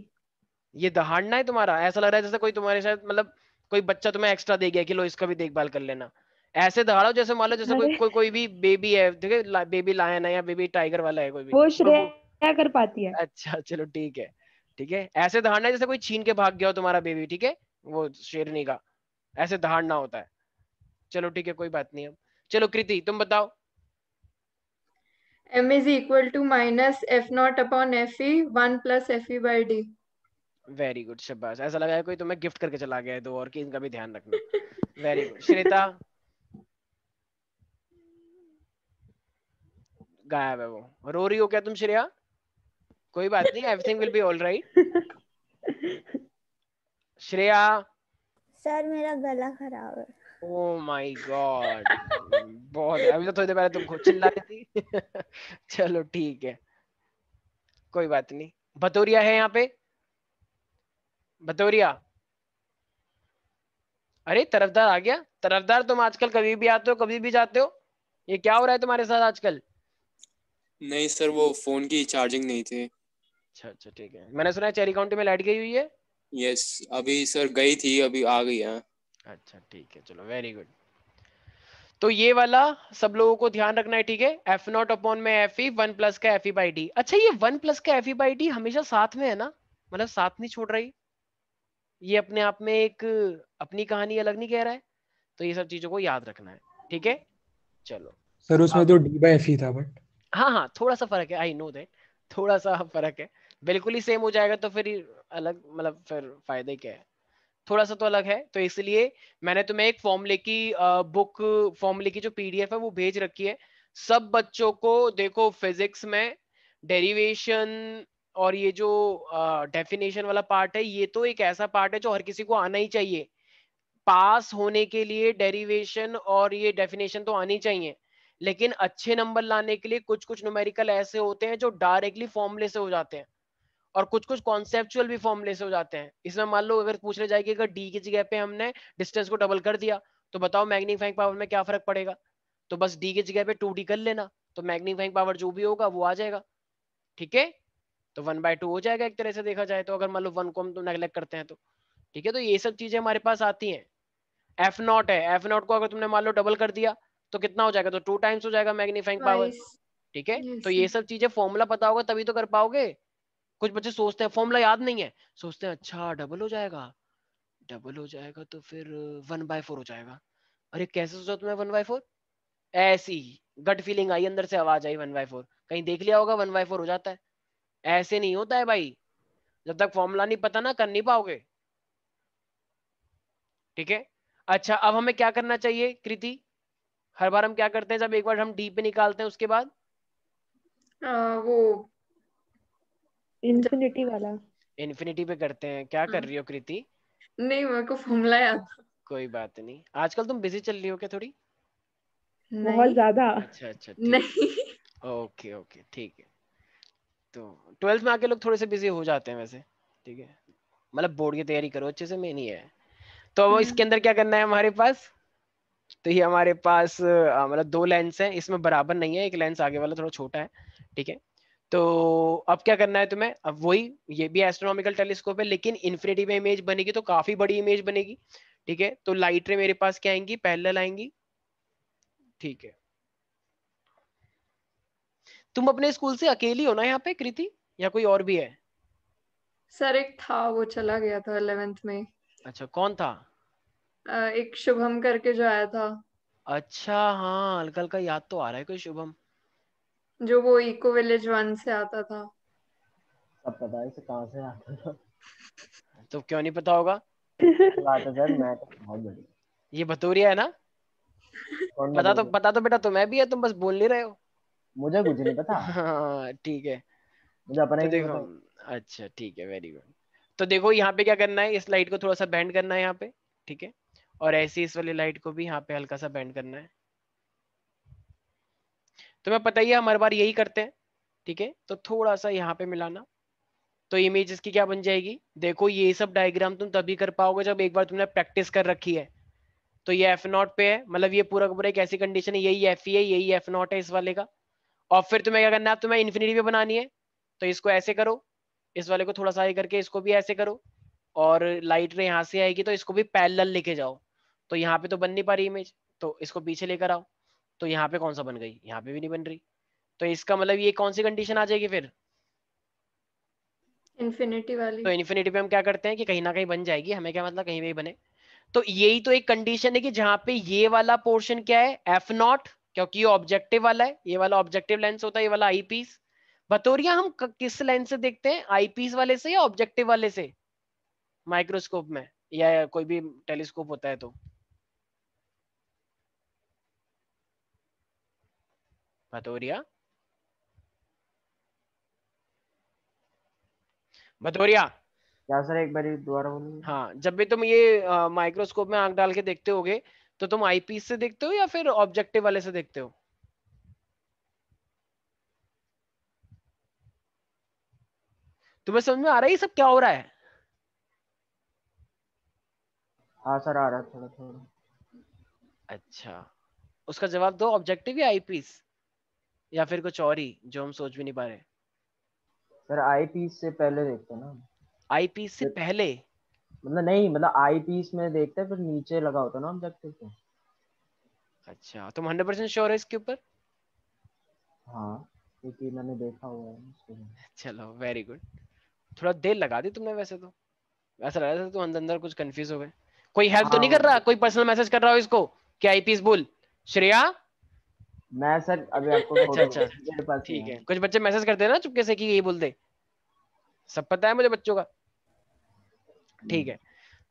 ये दहाड़ना है तुम्हारा? ऐसा लग रहा है जैसे कोई तुम्हारे साथ मतलब कोई बच्चा तुम्हें एक्स्ट्रा दे गया कि लो इसका भी देखभाल कर लेना। ऐसे दहाड़ो जैसे मान लो जैसे कोई अरे कोई कोई भी बेबी है, ठीक है, बेबी लायन है या बेबी टाइगर वाला है कोई भी, वो और वो श्रेया कर पाती है। अच्छा चलो ठीक है, ठीक है। ऐसे दहाड़ना है जैसे कोई छीन के भाग गया हो तुम्हारा बेबी, ठीक है, वो शेरनी का, ऐसे दहाड़ना होता है। चलो ठीक है कोई बात नहीं। अब चलो कृति तुम बताओ। M is equal to minus F naught upon Fe 1 plus Fe by D. Very good, शाबाश। ऐसा लगा है कोई तुम्हें गिफ्ट करके चला गया है दो, और कि इनका भी ध्यान रखना। Very good. श्वेता गायब है वो, रो रही हो क्या तुम श्रेया? कोई बात नहीं, everything will be all right. Shreya sir मेरा गला खराब है। ओ माय गॉड, बहुत अभी तो थोड़ी देर पहले तुम खुद चिल्ला रही थी। चलो ठीक है कोई बात नहीं। भतौरिया है यहाँ पे? भतौरिया, अरे तरफदार आ गया। तरफदार तुम आजकल कभी भी आते हो कभी भी जाते हो, ये क्या हो रहा है तुम्हारे साथ आजकल? नहीं सर, वो फोन की चार्जिंग नहीं थी। अच्छा अच्छा ठीक है। मैंने सुना है चेरी काउंटी में लाइट गई हुई है। यस, अभी सर गई थी, अभी आ गई है। अच्छा ठीक है चलो वेरी गुड। तो ये वाला सब लोगों को ध्यान रखना है, ठीक है। एफ नॉट अपॉन में एफ ई 1 प्लस का एफ ई बाई डी। अच्छा ये 1 प्लस का एफ ई बाई डी हमेशा साथ में है ना, मतलब साथ नहीं छोड़ रही, ये अपने आप में एक अपनी कहानी अलग नहीं कह रहा है। तो ये सब चीजों को याद रखना है, ठीक है। चलो सर उसमें अब तो D/Fe था बट हाँ हाँ थोड़ा सा फर्क है, आई नो दैट, थोड़ा सा फर्क है। बिल्कुल ही सेम हो जाएगा तो फिर अलग, मतलब फिर फायदा ही क्या है। थोड़ा सा तो अलग है, तो इसलिए मैंने तुम्हें एक फॉर्मूले की बुक, फॉर्मूले की जो पीडीएफ है वो भेज रखी है। सब बच्चों को देखो फिजिक्स में डेरिवेशन और ये जो डेफिनेशन वाला पार्ट है, ये तो एक ऐसा पार्ट है जो हर किसी को आना ही चाहिए। पास होने के लिए डेरिवेशन और ये डेफिनेशन तो आनी चाहिए, लेकिन अच्छे नंबर लाने के लिए कुछ कुछ न्यूमेरिकल ऐसे होते हैं जो डायरेक्टली फॉर्मूले से हो जाते हैं, और कुछ कुछ कॉन्सेप्चुअल भी फॉर्मूले से हो जाते हैं। इसमें मान लो अगर पूछ ले जाए कि अगर डी की जगह पे हमने डिस्टेंस को डबल कर दिया तो बताओ मैग्नीफाइंग पावर में क्या फर्क पड़ेगा? तो बस डी की जगह पे 2d कर लेना, तो मैग्नीफाइंग पावर जो भी होगा वो आ जाएगा, ठीक है। तो 1/2 हो जाएगा एक तरह से देखा जाए तो, अगर मान लो 1 को हम तो नेगलेक्ट करते हैं तो, ठीक है। तो ये सब चीजें हमारे पास आती हैं। एफ नॉट है, एफ नॉट को अगर तुमने मान लो डबल कर दिया तो कितना हो जाएगा? तो 2 टाइम्स हो जाएगा मैग्नीफाइंग पावर, Twice. ठीक है। तो Yes. ये सब चीजें फॉर्मूला पता होगा तभी तो कर पाओगे। कुछ बच्चे सोचते हैं फॉर्मूला याद नहीं है, सोचते हैं अच्छा डबल हो जाएगा, डबल हो जाएगा तो फिर 1/4 हो जाएगा। अरे कैसे सोचा तुमने 1/4? ऐसी गट फीलिंग आई, अंदर से आवाज आई 1/4, कहीं देख लिया होगा 1/4 हो जाता है। ऐसे नहीं होता है भाई, जब तक फॉर्मूला नहीं पता ना कर नहीं पाओगे, ठीक है। अच्छा अब हमें क्या करना चाहिए कृति? हर बार हम क्या करते हैं जब एक बार हम डी पे निकालते हैं उसके बाद वो इन्फिनिटी वाला। इन्फिनिटी पे करते हैं। क्या कर हाँ। रही हो कृति? नहीं, मेरे को फॉर्मूला याद था। कोई बात नहीं, आजकल तुम बिजी चल रही हो क्या थोड़ी? बहुत नहीं ज्यादा। अच्छा अच्छा ठीक, नहीं। ओके ओके ठीक है। तो 12th में आके लोग थोड़े से बिजी हो जाते हैं वैसे, ठीक है। मतलब बोर्ड की तैयारी करो अच्छे से, में नहीं है। तो अब इसके अंदर क्या करना है हमारे पास? तो ये हमारे पास मतलब 2 लेंस हैं, इसमें बराबर नहीं है, एक लेंस आगे वाला थोड़ा छोटा है, ठीक है। तो अब क्या करना है तुम्हें? अब वही, ये भी एस्ट्रोनॉमिकल टेलीस्कोप है लेकिन इन्फिनिटी में इमेज बनेगी तो काफी बड़ी इमेज बनेगी, ठीक है। तो लाइट रे मेरे पास क्या आएंगी? पैरेलल आएंगी, ठीक है। तुम अपने स्कूल से अकेली हो ना यहाँ पे कृति, या कोई और भी है? सर एक था, वो चला गया था 11th में। अच्छा कौन था? एक शुभम करके जो आया था, अच्छा हाँ हल्का हल्का याद तो आ रहा है कोई शुभम। जो वो इको विलेज 1 से आता था। सब पता है इसे कहाँ से आता था। तो क्यों नहीं पता होगा? तो आता सर, मैं तो बहुत बढ़िया। ये भतूरिया है ना? कौन बताओ? पता तो बेटा तुम्हें भी है, तुम बस बोल नहीं रहे हो। मुझे कुछ नहीं पता, हाँ ठीक है। मुझे अपना तो ही नहीं देखो, पता। अच्छा ठीक है वेरी गुड। तो देखो यहाँ पे क्या करना है, इस लाइट को थोड़ा सा बेंड करना है यहाँ पे, ठीक है। और ऐसे इस वाली लाइट को भी यहाँ पे हल्का सा बेंड करना है। तुम्हें पता ही है हम हर बार यही करते हैं, ठीक है। तो थोड़ा सा यहाँ पे मिलाना, तो इमेज इसकी क्या बन जाएगी? देखो ये सब डायग्राम तुम तभी कर पाओगे जब एक बार तुमने प्रैक्टिस कर रखी है। तो ये F0 पे है, मतलब ये पूरा का पूरा एक ऐसी कंडीशन है, यही Fe है, यही F0 है इस वाले का। और फिर तुम्हें क्या करना है, तुम्हें इन्फिनिटी पे बनानी है, तो इसको ऐसे करो, इस वाले को थोड़ा सा आगे करके इसको भी ऐसे करो, और लाइट रे यहाँ से आएगी तो इसको भी पैरेलल लेके जाओ। तो यहाँ पे तो बन नहीं पा रही इमेज, तो इसको पीछे लेकर आओ, तो यहाँ पे कौन सा बन गई? यहाँ पे भी नहीं बन रही। तो इसका मतलब ये कौन सी कंडीशन आ जाएगी फिर? इन्फिनिटी वाली। तो इन्फिनिटी पे हम क्या करते हैं कि कहीं ना कहीं बन जाएगी, हमें क्या मतलब कहीं भी बने। तो यही तो एक कंडीशन है कि जहां पे ये वाला पोर्शन क्या है, F0, क्योंकि ये ऑब्जेक्टिव वाला है, ये वाला ऑब्जेक्टिव लेंस होता है, ये वाला आई पीस। बतौरिया हम किस लेंस से देखते हैं, आई पीस वाले से या ऑब्जेक्टिव वाले से माइक्रोस्कोप में, या कोई भी टेलीस्कोप होता है तो? बतौरिया, बतौरिया। क्या सर, एक बार दोबारा बोलिए। हाँ, जब भी तुम ये माइक्रोस्कोप में आंख डाल के देखते होगे तो तुम आई पीस से देखते हो या फिर ऑब्जेक्टिव वाले से देखते हो? तुम्हें समझ में आ रहा है ये सब क्या हो रहा है? हाँ सर, आ रहा है थोड़ा थोड़ा। अच्छा, उसका जवाब दो, ऑब्जेक्टिव या आई पीस, या फिर कुछ और ही जो हम सोच भी नहीं पा रहे? सर आई पीस से पहले देखते हैं ना। आई पीस से पहले? मतलब नहीं, मतलब आई पीस में देखते हैं, फिर नीचे लगा होता है ना ऑब्जेक्टिव पे। अच्छा, तुम 100% श्योर है इसके ऊपर? हाँ, क्योंकि मैंने देखा हुआ है उसको। चलो वेरी गुड। थोड़ा देर लगा दी तुमने वैसे तो, ऐसा लग रहा था तुम अंदर अंदर कुछ कंफ्यूज हो गए। कोई हेल्प तो हाँ नहीं कर रहा? कोई पर्सनल मैसेज कर रहा हो इसको कि आई पीस बोल? श्रेया? मैं सर अभी आपको अच्छा अच्छा, मेरे पास ठीक है। कुछ बच्चे मैसेज करते हैं ना चुपके से कि यही बोल दे, सब पता है मुझे बच्चों का। ठीक है,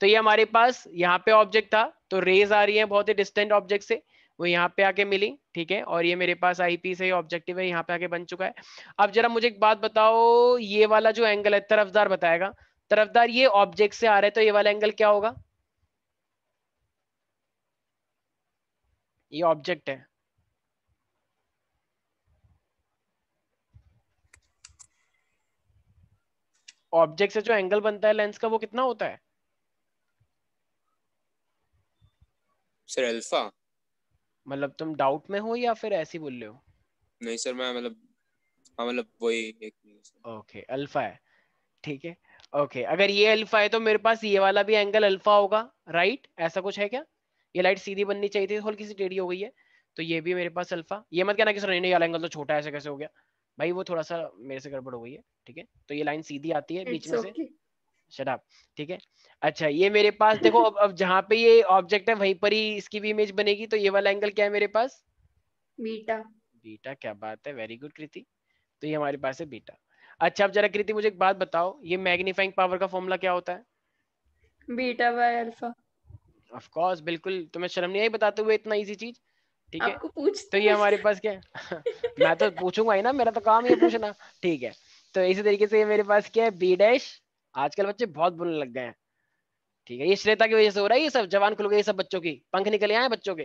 तो ये हमारे पास यहाँ पे ऑब्जेक्ट था, तो रेज आ रही है बहुत ही डिस्टेंट ऑब्जेक्ट से, वो यहाँ पे आके मिली, ठीक है। और ये मेरे पास आई पीस है, ऑब्जेक्टिव है, यहाँ पे आके बन चुका है। अब जरा मुझे एक बात बताओ, ये वाला जो एंगल है, तरफदार बताएगा, तरफदार ये ऑब्जेक्ट से आ रहा है, तो ये वाला एंगल क्या होगा? ये ऑब्जेक्ट है, ऑब्जेक्ट से जो एंगल बनता है लेंस का वो कितना होता है? Sir alpha. मतलब तुम डाउट में हो या फिर ऐसे ही बोल रहे हो? नहीं सर, मैं मतलब, हाँ मतलब वही एक। ओके, अल्फा है, ठीक है। ओके, अगर ये अल्फा है तो मेरे पास ये वाला भी एंगल अल्फा होगा, राइट? ऐसा कुछ है क्या? ये लाइट सीधी बननी चाहिए थी, हल्की सी टेढ़ी हो गई है, तो ये भी मेरे पास अल्फा। ये मत कहना कि सर नहीं वाला एंगल तो छोटा है, ऐसे कैसे हो गया? भाई वो थोड़ा सा मेरे से गड़बड़ हो गई है, ठीक है। तो ये लाइन सीधी आती है बीच इट्स में से, ओके। शट अप, ठीक है। अच्छा, ये मेरे पास देखो, अब जहां पे ये ऑब्जेक्ट है वहीं पर ही इसकी भी इमेज बनेगी, तो ये वाला एंगल क्या है मेरे पास? बीटा। बीटा, क्या बात है, वेरी गुड कृति। तो ये हमारे पास है बीटा। अच्छा, अब जरा कृति मुझे एक बात बताओ, ये मैग्नीफाइंग पावर का फॉर्मूला क्या होता है? Beta by alpha. Of course, बिल्कुल, तुम्हें शर्म नहीं आई बताते हुए इतना इजी चीज, ठीक है। आपको तो पूछते ये हैं। हमारे पास क्या है? मैं तो पूछूंगा ही ना, मेरा तो काम ही है पूछना, ठीक है। तो इसी तरीके से ये मेरे पास क्या है, बी डैश। आजकल बच्चे बहुत बोलने लग गए हैं, ठीक है, ये श्वेता की वजह से हो रहा है, ये सब जवान खुल गए, ये सब बच्चों की पंख निकले आए बच्चों के,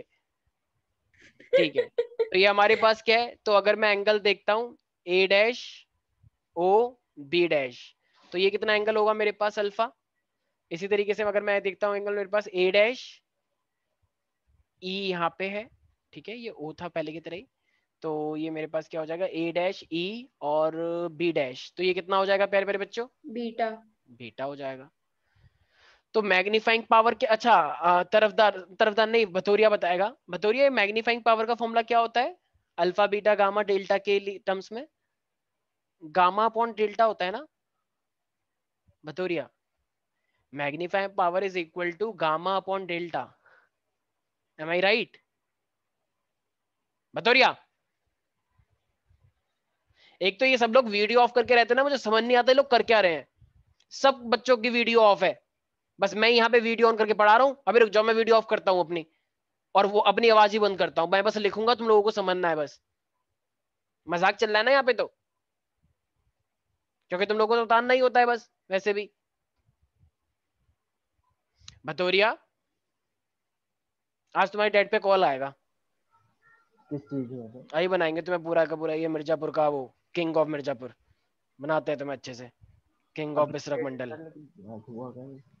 ठीक है। तो ये हमारे पास क्या है, तो अगर मैं एंगल देखता हूँ ए डैश ओ बी डैश, तो ये कितना एंगल होगा मेरे पास? अल्फा। इसी तरीके से अगर मैं देखता हूँ एंगल मेरे पास ए डैश ई यहाँ पे है, ठीक है, ये ओ था पहले की तरह ही, तो ये मेरे पास क्या हो जाएगा, ए डैश ई और बी डैश, तो ये कितना हो जाएगा प्यारे प्यारे बच्चों? बीटा। बीटा हो जाएगा। तो मैग्नीफाइंग पावर के, अच्छा तरफदार, तरफदार नहीं, भतोरिया बताएगा। भतोरिया, मैग्नीफाइंग पावर का फॉर्मूला क्या होता है अल्फा बीटा गामा डेल्टा के टर्म्स में? गामा अपॉन डेल्टा होता है ना Bhatoria? Magnifying power is equal to gamma upon delta, am I right Bhatoria? एक तो ये सब लोग वीडियो ऑफ करके रहते हैं ना, मुझे समझ नहीं आता ये लोग कर क्या रहे हैं। सब बच्चों की वीडियो ऑफ है, बस मैं यहाँ पे वीडियो ऑन करके पढ़ा रहा हूँ। अभी रुक जाओ, मैं वीडियो ऑफ करता हूँ अपनी, और वो अपनी आवाज ही बंद करता हूँ, मैं बस लिखूंगा, तुम लोगों को समझना है बस। मजाक चल रहा है ना यहाँ पे तो, क्योंकि तुम लोगों को तो उतारना ही होता है बस वैसे भी। भतोरिया, आज तुम्हारी डेट पे कॉल आएगा, किस चीज में? आई बनाएंगे तुम्हें पूरा का पूरा, ये मिर्जापुर का वो किंग ऑफ मिर्जापुर बनाते हैं तुम्हें अच्छे से, किंग ऑफ बिसरक मंडल। हुआ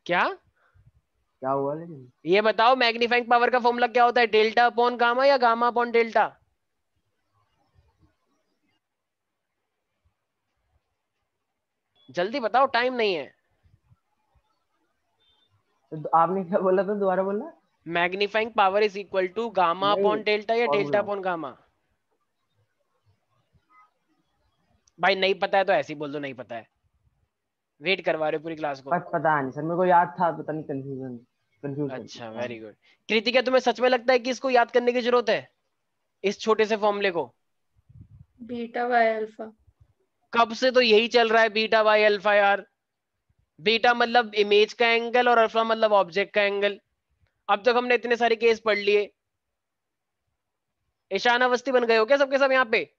क्या क्या हुआ लेकिन? ये बताओ मैग्नीफाइंग पावर का फॉर्मूला क्या होता है, डेल्टा अपॉन गामा या गामा अपॉन डेल्टा? जल्दी बताओ, टाइम नहीं है। तो आपने क्या बोला था, दोबारा बोलना। Magnifying power is equal to gamma नहीं, अपॉन डेल्टा या डेल्टा फॉर्मूला। Upon gamma? भाई नहीं पता है तो ऐसे ही बोल दो नहीं पता है, वेट करवा रहे हो पूरी क्लास को। पता नहीं सर, मेरे को याद था, पता नहीं कंफ्यूज। अच्छा वेरी गुड। कृतिका तुम्हें सच में लगता है कि इसको याद करने की जरूरत है, इस छोटे से फॉर्मूले को? Beta by alpha. कब से तो यही चल रहा है बीटा बाय अल्फा यार। बीटा मतलब इमेज का एंगल और अल्फा मतलब ऑब्जेक्ट का एंगल। अब तक हमने इतने सारे केस पढ़ लिए। ईशान अवस्थी बन गए हो क्या सबके सब यहाँ पे?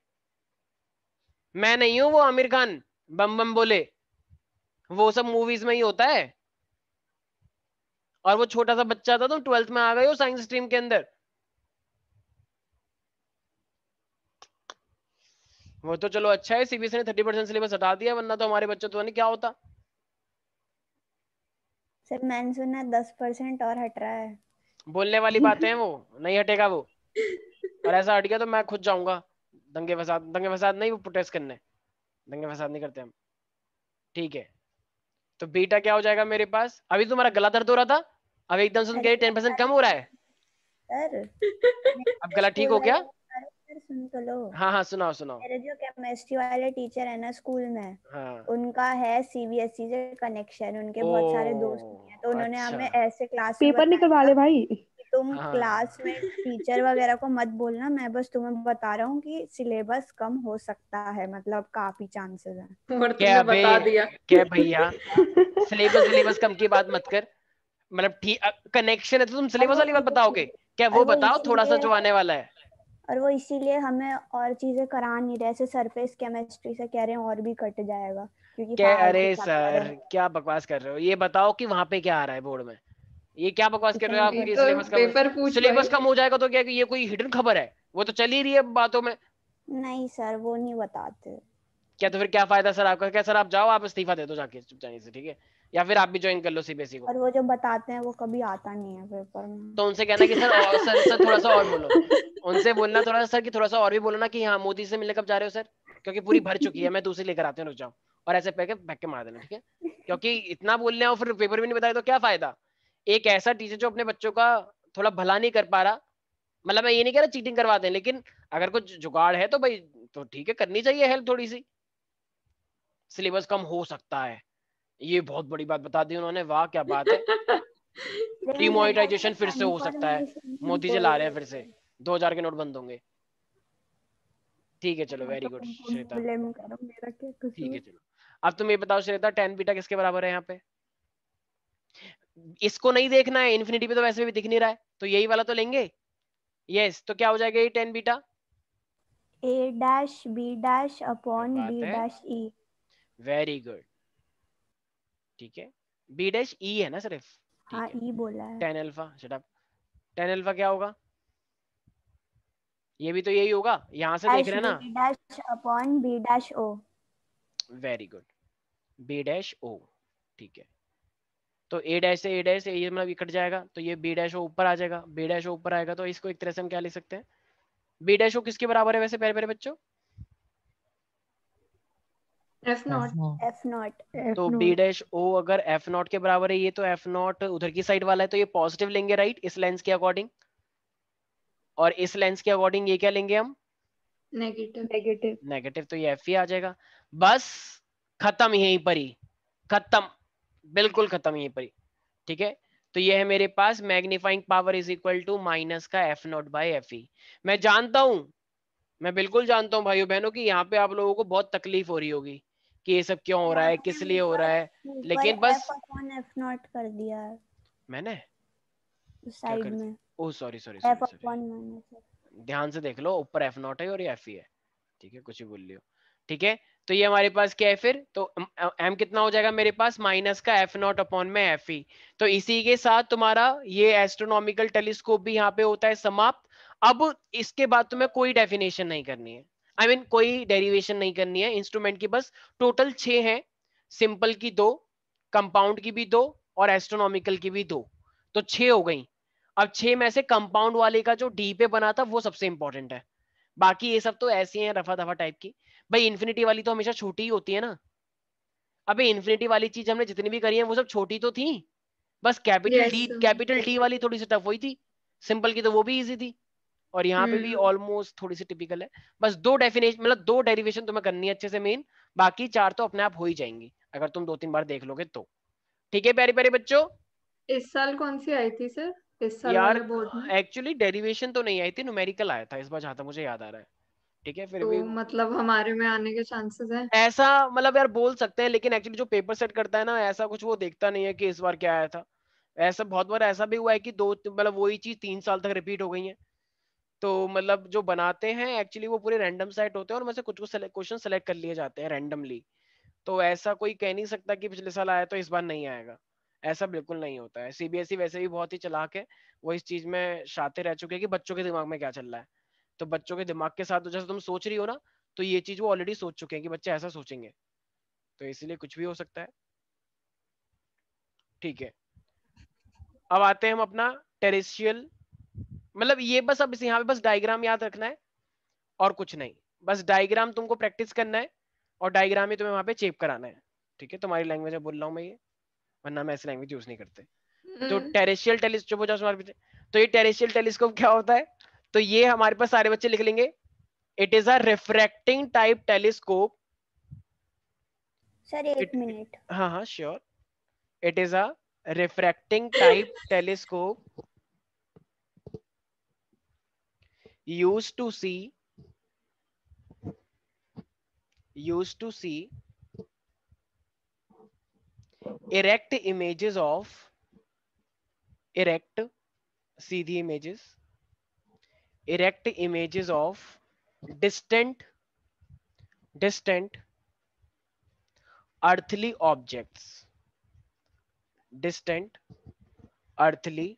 मैं नहीं हूं वो आमिर खान बम बम बोले, वो सब मूवीज में ही होता है। और वो छोटा सा बच्चा था, तुम 12th में आ गए हो साइंस स्ट्रीम के अंदर। वो तो चलो अच्छा है, सीबीएसई ने 30% सिलेबस हटा दिया, वरना तो हमारे बच्चों तो नहीं क्या होता। सर मैंने सुना 10% और हट रहा है। बोलने वाली बातें हैं, वो नहीं हटेगा वो। और ऐसा हट गया तो मैं खुद जाऊंगा दंगे फसाद नहीं, वो प्रोटेस्ट करने। दंगे फसाद नहीं करते हम, ठीक है। तो बीटा क्या हो जाएगा मेरे पास? अभी तुम्हारा गला दर्द हो रहा था, अब एकदम से तुम कह रहे 10% कम हो रहा है। सर अब गला ठीक स्कूल हो वाले, गया? अरे सर सुन तो लो। हाँ हाँ सुनाओ सुनाओ। मेरे जो केमिस्ट्री वाले टीचर है ना स्कूल में, हाँ। उनका है सीबीएसई से कनेक्शन, उनके ओ बहुत सारे दोस्त हैं, तो उन्होंने अच्छा। हमें ऐसे क्लास में पेपर निकलवा बताया ले भाई। कि तुम हाँ क्लास में टीचर वगैरह को मत बोलना, मैं बस तुम्हें बता रहा हूँ कि सिलेबस कम हो सकता है, मतलब काफी चांसेस हैं। और क्या तुमने बे, बता दिया। क्या भैया, सिलेबस कम की बात मत कर। मतलब ठीक कनेक्शन है तो तुम सिलेबस वाली बात बताओगे क्या? वो बताओ थोड़ा सा जो आने वाला है। और वो इसीलिए हमें और चीजें करा नहीं रहे, ऐसे सरफेस केमिस्ट्री से कह रहे हैं और भी कट जाएगा क्योंकि क्या? फालतू अरे चैप्टर सर है। क्या बकवास कर रहे हो, ये बताओ कि वहां पे क्या आ रहा है बोर्ड में? ये क्या बकवास कर रहे हो आप ये कि तो सिलेबस कम? पेपर पूछ भाई। सिलेबस कम हो जाएगा तो क्या कि ये कोई हिडन खबर है? वो तो चल ही रही है बातों में। नहीं सर वो नहीं बताते। क्या तो फिर क्या फायदा सर आपका? क्या सर आप जाओ, आप इस्तीफा दे दो जाके चुपचाप से, ठीक है? या फिर आप भी ज्वाइन कर लो सीबीएसई को। और वो जो बताते हैं वो कभी आता नहीं है पेपर में। तो उनसे कहना कि सर और सर थोड़ा सा और बोलो। उनसे बोलना थोड़ा सा सर कि थोड़ा सा और भी बोलो ना कि हाँ मोदी से मिलने कब जा रहे हो सर, क्योंकि पूरी भर चुकी है, मैं दूसरी लेकर आती हूँ, रुक जाओ। और ऐसे पैके मार देना, ठीक है? क्योंकि इतना बोलने और फिर पेपर भी नहीं बताए तो क्या फायदा? एक ऐसा टीचर जो अपने बच्चों का थोड़ा भला नहीं कर पा रहा, मतलब मैं ये नहीं कह रहा चीटिंग करवाते हैं, लेकिन अगर कुछ जुगाड़ है तो भाई तो ठीक है, करनी चाहिए हेल्प थोड़ी सी। सिलेबस कम हो सकता है, ये बहुत बड़ी बात बता दी उन्होंने, वाह क्या बात है। डिमोनेटाइजेशन फिर से हो सकता है, मोदी जी ला रहे हैं फिर से, 2000 के नोट बंद होंगे। ठीक है चलो, वेरी गुड श्वेता, ब्लेम करो, मेरा क्या ठीक है कसूर। चलो। अब तुम ये बताओ श्वेता, tan बीटा किसके बराबर है यहाँ पे? इसको नहीं देखना है, इन्फिनिटी पे तो वैसे भी दिख नहीं रहा है, तो यही वाला तो लेंगे। यस, तो क्या हो जाएगा ये tan बीटा? ए डैश बी डैश अपॉन बात बी है, डैश ई। वेरी गुड, ठीक है। बी डैश ई है ना सिर्फ, हाँ ठीक है। ई बोला है। tan alpha, shut up. tan alpha क्या होगा? ये भी तो यही होगा, यहां से देख डैश रहे हैं ना। B dash upon B dash O. Very good, B dash O, ठीक है। तो ए डैश से ये मतलब ये कट जाएगा, तो ये बी डैश ओ ऊपर आ जाएगा, बी डैश ओ ऊपर आएगा, तो इसको एक तरह से हम क्या लिख सकते हैं? बी डैश ओ किसके बराबर है वैसे प्यारे प्यारे बच्चों? F not. F not. तो बी डैश ओ अगर एफ नॉट के बराबर है, ये तो एफ नॉट उधर की साइड वाला है, तो ये पॉजिटिव लेंगे राइट, इस लेंस के अकॉर्डिंग। और इस लेंस के अकॉर्डिंग ये क्या लेंगे हम? नेगेटिव। नेगेटिव। नेगेटिव, तो ये एफ ही आ जाएगा। बस खत्म यहीं पर ही, खत्म, बिल्कुल खत्म यहीं पर ही, ठीक है। तो ये है मेरे पास magnifying power is equal to minus का F nought by F E. मैं जानता हूं, मैं बिल्कुल जानता हूं भाइयों बहनों की यहाँ पे आप लोगों को बहुत तकलीफ हो रही होगी कि ये सब क्यों हो रहा है, किस लिए हो रहा है, ऊपर लेकिन बस एफ अपॉन एफ नॉट कर दिया है मैंने उस क्या साइड कर में। दिया? Oh sorry sorry F sorry sorry, upon minus. ध्यान से देख लो, ऊपर एफ नॉट है और ये एफ ही है, ठीक है, कुछ भी बोल लियो, ठीक है। तो ये हमारे पास क्या है फिर? तो m कितना हो जाएगा मेरे पास? माइनस का एफ नॉट अपॉन में एफ ई। तो इसी के साथ तुम्हारा ये एस्ट्रोनॉमिकल टेलीस्कोप भी यहाँ पे होता है समाप्त। अब इसके बाद तुम्हें कोई डेफिनेशन नहीं करनी है, I mean, कोई डेरिवेशन नहीं करनी है इंस्ट्रूमेंट की, बस टोटल 6 हैं सिंपल की 2, कंपाउंड की भी 2 और एस्ट्रोनॉमिकल की भी 2, तो 6 हो गई। अब 6 में से कंपाउंड वाले का जो डी पे बना था वो सबसे इंपॉर्टेंट है, बाकी ये सब तो ऐसी हैं रफा दफा टाइप की। भाई इन्फिनिटी वाली तो हमेशा छोटी ही होती है ना। अबे इन्फिनिटी वाली चीज हमने जितनी भी करी है वो सब छोटी तो थी, बस Yes, sir. कैपिटल टी वाली थोड़ी सी टफ हुई थी, सिंपल की तो वो भी इजी थी, और यहाँ पे भी ऑलमोस्ट थोड़ी सी टिपिकल है। बस 2 डेफिनेशन मतलब 2 डेरिवेशन तुम्हें करनी है अच्छे से मेन, बाकी 4 तो अपने आप हो ही जाएंगी अगर तुम 2-3 बार देख लोगे तो। ठीक है प्यारे प्यारे बच्चों। इस साल कौन सी आई थी सर, इस साल यार वाले बोर्ड में? एक्चुअली डेरिवेशन तो नहीं आई थी, न्यूमेरिकल आया था इस बार जहां तक मुझे याद आ रहा है। ठीक है फिर तो भी मतलब हमारे में आने के चांसेस हैं? ऐसा मतलब यार बोल सकते हैं, लेकिन एक्चुअली जो पेपर सेट करता है ना ऐसा कुछ वो देखता नहीं है कि इस बार क्या आया था। ऐसा बहुत बार ऐसा भी हुआ है कि 2 मतलब वही चीज 3 साल तक रिपीट हो गई है। तो मतलब जो बनाते हैं एक्चुअली वो पूरे रैंडम सेट होते हैं और मुझसे कुछ कुछ क्वेश्चन सेलेक्ट कर लिए जाते हैं रैंडमली। तो ऐसा कोई कह नहीं सकता कि पिछले साल आया तो इस बार नहीं आएगा, ऐसा बिल्कुल नहीं होता है। सीबीएसई वैसे भी बहुत ही चालाक है, वो इस चीज में शातिर रह चुके हैं कि बच्चों के दिमाग में क्या चल रहा है। तो बच्चों के दिमाग के साथ तो जैसे तुम सोच रही हो ना, तो ये चीज वो ऑलरेडी सोच चुके हैं कि बच्चे ऐसा सोचेंगे, तो इसलिए कुछ भी हो सकता है। ठीक है, अब आते हैं हम अपना टेरेस्ट्रियल, मतलब ये बस अब यहाँ पे बस डायग्राम याद रखना है और कुछ नहीं, बस डायग्राम तुमको प्रैक्टिस करना है और डायग्राम ही तुम्हें वहां पे चेप कराना है। ठीक है, तुम्हारी लैंग्वेज में बोल रहा हूँ मैं ये, वरना हम ऐसी लैंग्वेज यूज नहीं करते। तो टेरेस्ट्रियल टेलीस्कोप, तो ये टेरेस्ट्रियल टेलीस्कोप क्या होता है, तो ये हमारे पास सारे बच्चे लिख लेंगे, it is a refracting type telescope. Sir एक मिनट। हाँ हाँ sure, it is a refracting type telescope used to see erect images of erect Sidhi images, erect images of distant earthly objects, distant earthly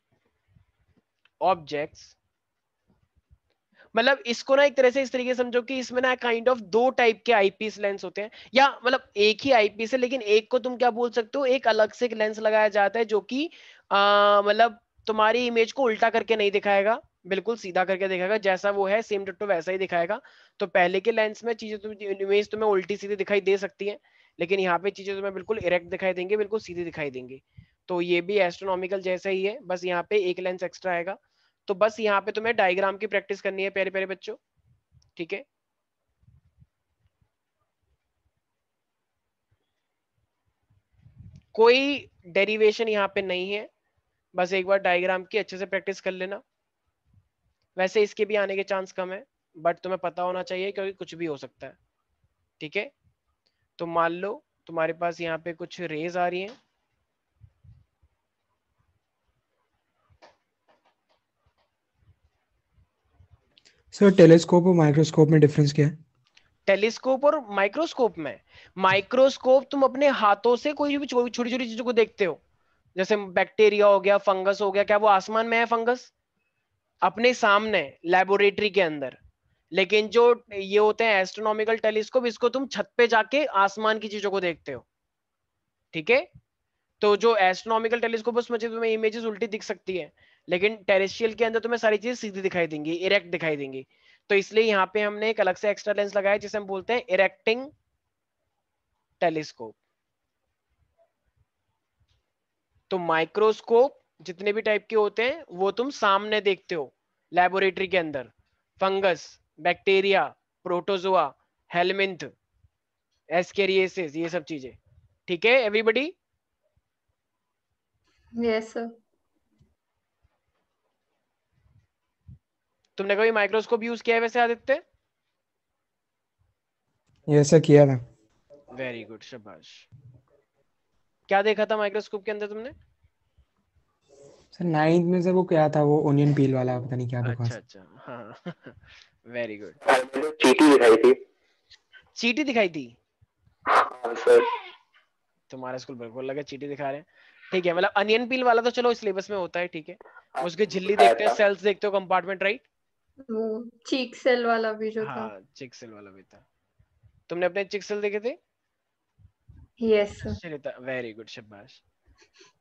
objects। मतलब इसको ना एक तरह से इस तरीके से समझो कि इसमें ना काइंड ऑफ 2 टाइप के आईपीस लेंस होते हैं, या मतलब एक ही आईपीस है लेकिन एक को तुम क्या बोल सकते हो, एक अलग से एक लेंस लगाया जाता है जो कि मतलब तुम्हारी इमेज को उल्टा करके नहीं दिखाएगा, बिल्कुल सीधा करके दिखाएगा, जैसा वो है सेम डिट्टो वैसा ही दिखाएगा। तो पहले के लेंस में चीजें इमेज तुम्हें उल्टी सीधी दिखाई दे सकती है, लेकिन यहाँ पे चीजें तुम्हें बिल्कुल इरेक्ट दिखाई देंगे, बिल्कुल सीधी दिखाई देंगी। तो ये भी एस्ट्रोनॉमिकल जैसा ही है, बस यहाँ पे एक लेंस एक्स्ट्रा आएगा। तो बस यहाँ पे तुम्हें डायग्राम की प्रैक्टिस करनी है प्यारे प्यारे बच्चों। ठीक है, कोई डेरिवेशन यहाँ पे नहीं है, बस एक बार डायग्राम की अच्छे से प्रैक्टिस कर लेना। वैसे इसके भी आने के चांस कम है, बट तुम्हें पता होना चाहिए क्योंकि कुछ भी हो सकता है। ठीक है, तो मान लो तुम्हारे पास यहाँ पे कुछ रेज आ रही हैं, सर टेलीस्कोप और माइक्रोस्कोप में डिफरेंस क्या है? टेलीस्कोप और माइक्रोस्कोप में, माइक्रोस्कोप तुम अपने हाथों से कोई भी छोटी छोटी चीजों को देखते हो, जैसे बैक्टीरिया हो गया, फंगस हो गया, क्या वो आसमान में है फंगस? अपने सामने लेबोरेटरी के अंदर। लेकिन जो ये होते हैं एस्ट्रोनॉमिकल टेलीस्कोप, इसको तुम छत पे जाके आसमान की चीजों को देखते हो। ठीक है, तो जो एस्ट्रोनॉमिकल टेलीस्कोप उसमें तुम्हें इमेजेस उल्टी दिख सकती है, लेकिन टेरेस्ट्रियल के अंदर तुम्हें सारी चीजें सीधी दिखाई देंगी, इरेक्ट दिखाई देंगी। तो इसलिए यहाँ पे हमने एक अलग से एक्स्ट्रा लेंस लगाया जिसे हम बोलते हैं इरेक्टिंग टेलीस्कोप। तो माइक्रोस्कोप जितने भी टाइप के होते हैं वो तुम सामने देखते हो लेबोरेटरी के अंदर, फंगस, बैक्टीरिया, प्रोटोजोआ, हेलमिंथ, एस्केरिएसिस, ये सब चीजें। ठीक है एवरीबॉडी? Yes sir. तुमने कभी माइक्रोस्कोप यूज किया है वैसे आदित्य? ये ऐसा किया था। वेरी गुड, शाबाश। क्या देखा था माइक्रोस्कोप के अंदर तुमने? सर 9th में सर वो क्या था, वो ओनियन पील वाला, पता नहीं क्या अच्छा बकवास। अच्छा, हाँ वेरी गुड। चीटी दिखाई थी। चीटी दिखाई थी? हाँ सर। तुम्हारा स्कूल बिल्कुल लगा चीटी दिखा रहे हैं। ठीक है, मतलब अनियन पील वाला तो चलो सिलेबस में होता है, ठीक है। उसके झिल्ली देखते हैं, सेल्स देखते हो, कंपार्टमेंट, राइट? वो चीक सेल वाला भी जो था। हाँ चिक सेल वाला भी था। तुमने अपने चिक सेल देखे थे? Yes, sir. Shrita, very good, शाबाश।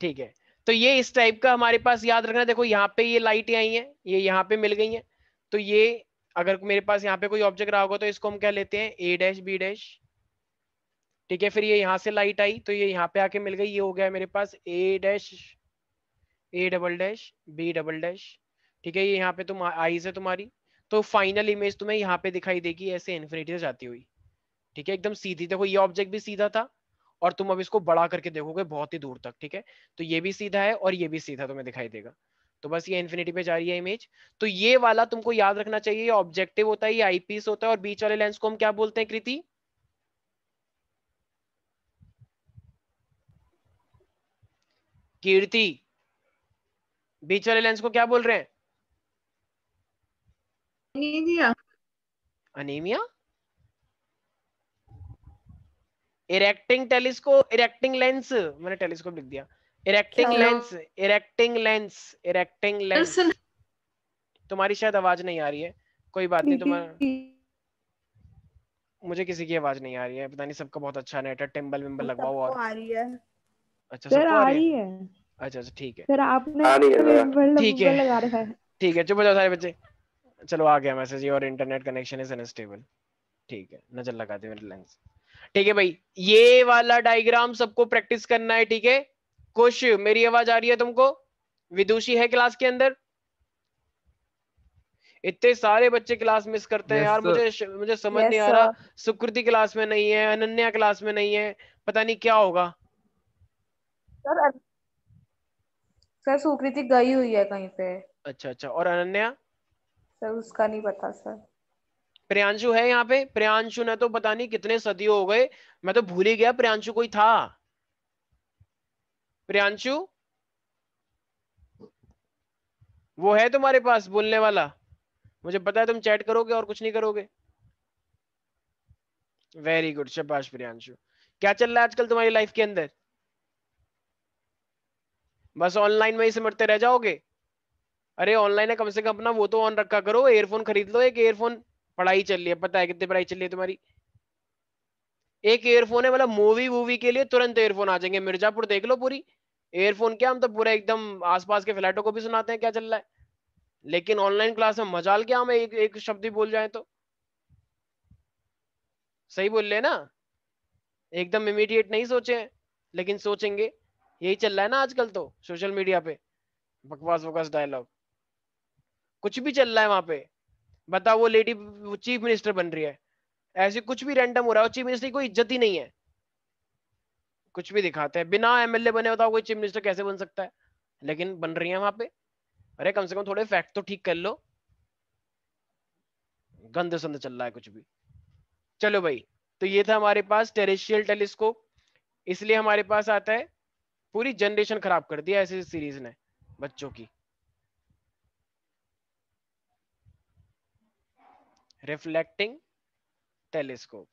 ठीक है, तो ये इस टाइप का हमारे पास याद रखना। देखो यहाँ पे ये लाइटें आई हैं, ये यहाँ पे मिल गई हैं, तो ये अगर मेरे पास यहाँ पे कोई ऑब्जेक्ट रहा होगा तो इसको हम क्या लेते हैं, ए डैश बी डैश। ठीक है, फिर ये यहाँ से लाइट आई तो ये यहाँ पे आके मिल गई, ये हो गया मेरे पास A dash, A double dash, B double dash. ठीक है, ये यहाँ पे तुम आईज है तुम्हारी, तो फाइनल इमेज तुम्हें यहाँ पे दिखाई देगी ऐसे इन्फिनिटी से जाती हुई। ठीक है, एकदम सीधी। देखो ये ऑब्जेक्ट भी सीधा था और तुम अब इसको बड़ा करके देखोगे बहुत ही दूर तक। ठीक है, तो ये भी सीधा है और ये भी सीधा तुम्हें दिखाई देगा। तो बस ये इन्फिनिटी पे जा रही है इमेज। तो ये वाला तुमको याद रखना चाहिए, ये ऑब्जेक्टिव होता है, ये आईपीस होता है, और बीच वाले लेंस को हम क्या बोलते हैं कृति? कीर्ति, बीच वाले लेंस को क्या बोल रहे हैं? Anemia. Anaemia? Erecting telescope, erecting lens, मैंने टेलीस्कोप लिख दिया। इरेक्टिंग क्या? Lens, erecting lens, erecting lens. Person. तुम्हारी शायद आवाज नहीं आ रही है, कोई बात नहीं। तुम्हारा, मुझे किसी की आवाज नहीं आ रही है, पता नहीं, सबका बहुत अच्छा नेट है, टिम्बल विम्बल लगवाओ। सबको और आ रही है। अच्छा, सर सबको आ आ रही रही है? है अच्छा अच्छा, ठीक है सर, आपने आ रही है जरा। ठीक है। लगा रखा है। ठीक है, चुप हो जाओ सारे बच्चे। चलो आ गया मैसेज, और इंटरनेट कनेक्शन इज अनस्टेबल। ठीक है, नजर लगा दे मेरे लेंस। ठीक है भाई, ये वाला डायग्राम सबको प्रैक्टिस करना है। ठीक है, कुछ मेरी आवाज आ रही है तुमको? विदुषी है क्लास के अंदर? इतने सारे बच्चे क्लास मिस करते हैं यार, मुझे समझ नहीं आ रहा। सुकृति क्लास में नहीं है, अनन्या क्लास में नहीं है, पता नहीं क्या होगा। सर सुकृति गई हुई है कहीं पे। अच्छा अच्छा, और अनन्या? सर उसका नहीं पता सर। प्रियांशु है यहाँ पे? प्रियांशु ने तो पता नहीं कितने सदियों हो गए, मैं तो भूल ही गया प्रियांशु कोई था। प्रियांशु वो है तुम्हारे पास बोलने वाला? मुझे पता है तुम चैट करोगे और कुछ नहीं करोगे। वेरी गुड, शाबाश प्रियांशु। क्या चल रहा है आजकल तुम्हारी लाइफ के अंदर? बस ऑनलाइन में ही सिमटते रह जाओगे? अरे ऑनलाइन है, कम से कम अपना वो तो ऑन रखा करो, एयरफोन खरीद लो एक एयरफोन। पढ़ाई चल रही है, पता है कितनी पढ़ाई चल रही है तुम्हारी? एक एयरफोन है, मतलब मूवी वूवी के लिए तुरंत एयरफोन आ जाएंगे। मिर्जापुर देख लो पूरी एयरफोन, क्या हम तो पूरा एकदम आसपास के फ्लैटों को भी सुनाते हैं क्या चल रहा है। लेकिन ऑनलाइन क्लास में मजाल क्या, हम एक शब्द ही बोल जाए तो। सही बोल रहे ना? एकदम इमीडिएट नहीं सोचे हैं, लेकिन सोचेंगे। यही चल रहा है ना आजकल तो सोशल मीडिया पे, बकवास बकवास डायलॉग कुछ भी चल रहा है वहां पे। बताओ, वो लेडी चीफ मिनिस्टर बन रही है, ऐसे कुछ भी रैंडम हो रहा है, चीफ मिनिस्टर की कोई इज्जत ही नहीं है। कुछ भी दिखाते हैं, बिना एमएलए बने बताओ कोई चीफ मिनिस्टर कैसे बन सकता है, लेकिन बन रही है वहां पे। अरे कम से कम थोड़े फैक्ट तो ठीक कर लो, गंद संद चल रहा है कुछ भी। चलो भाई, तो ये था हमारे पास टेरेस्ट्रियल टेलीस्कोप। इसलिए हमारे पास आता है, पूरी जनरेशन खराब कर दिया ऐसे सीरीज ने बच्चों की। रिफ्लेक्टिंग टेलीस्कोप,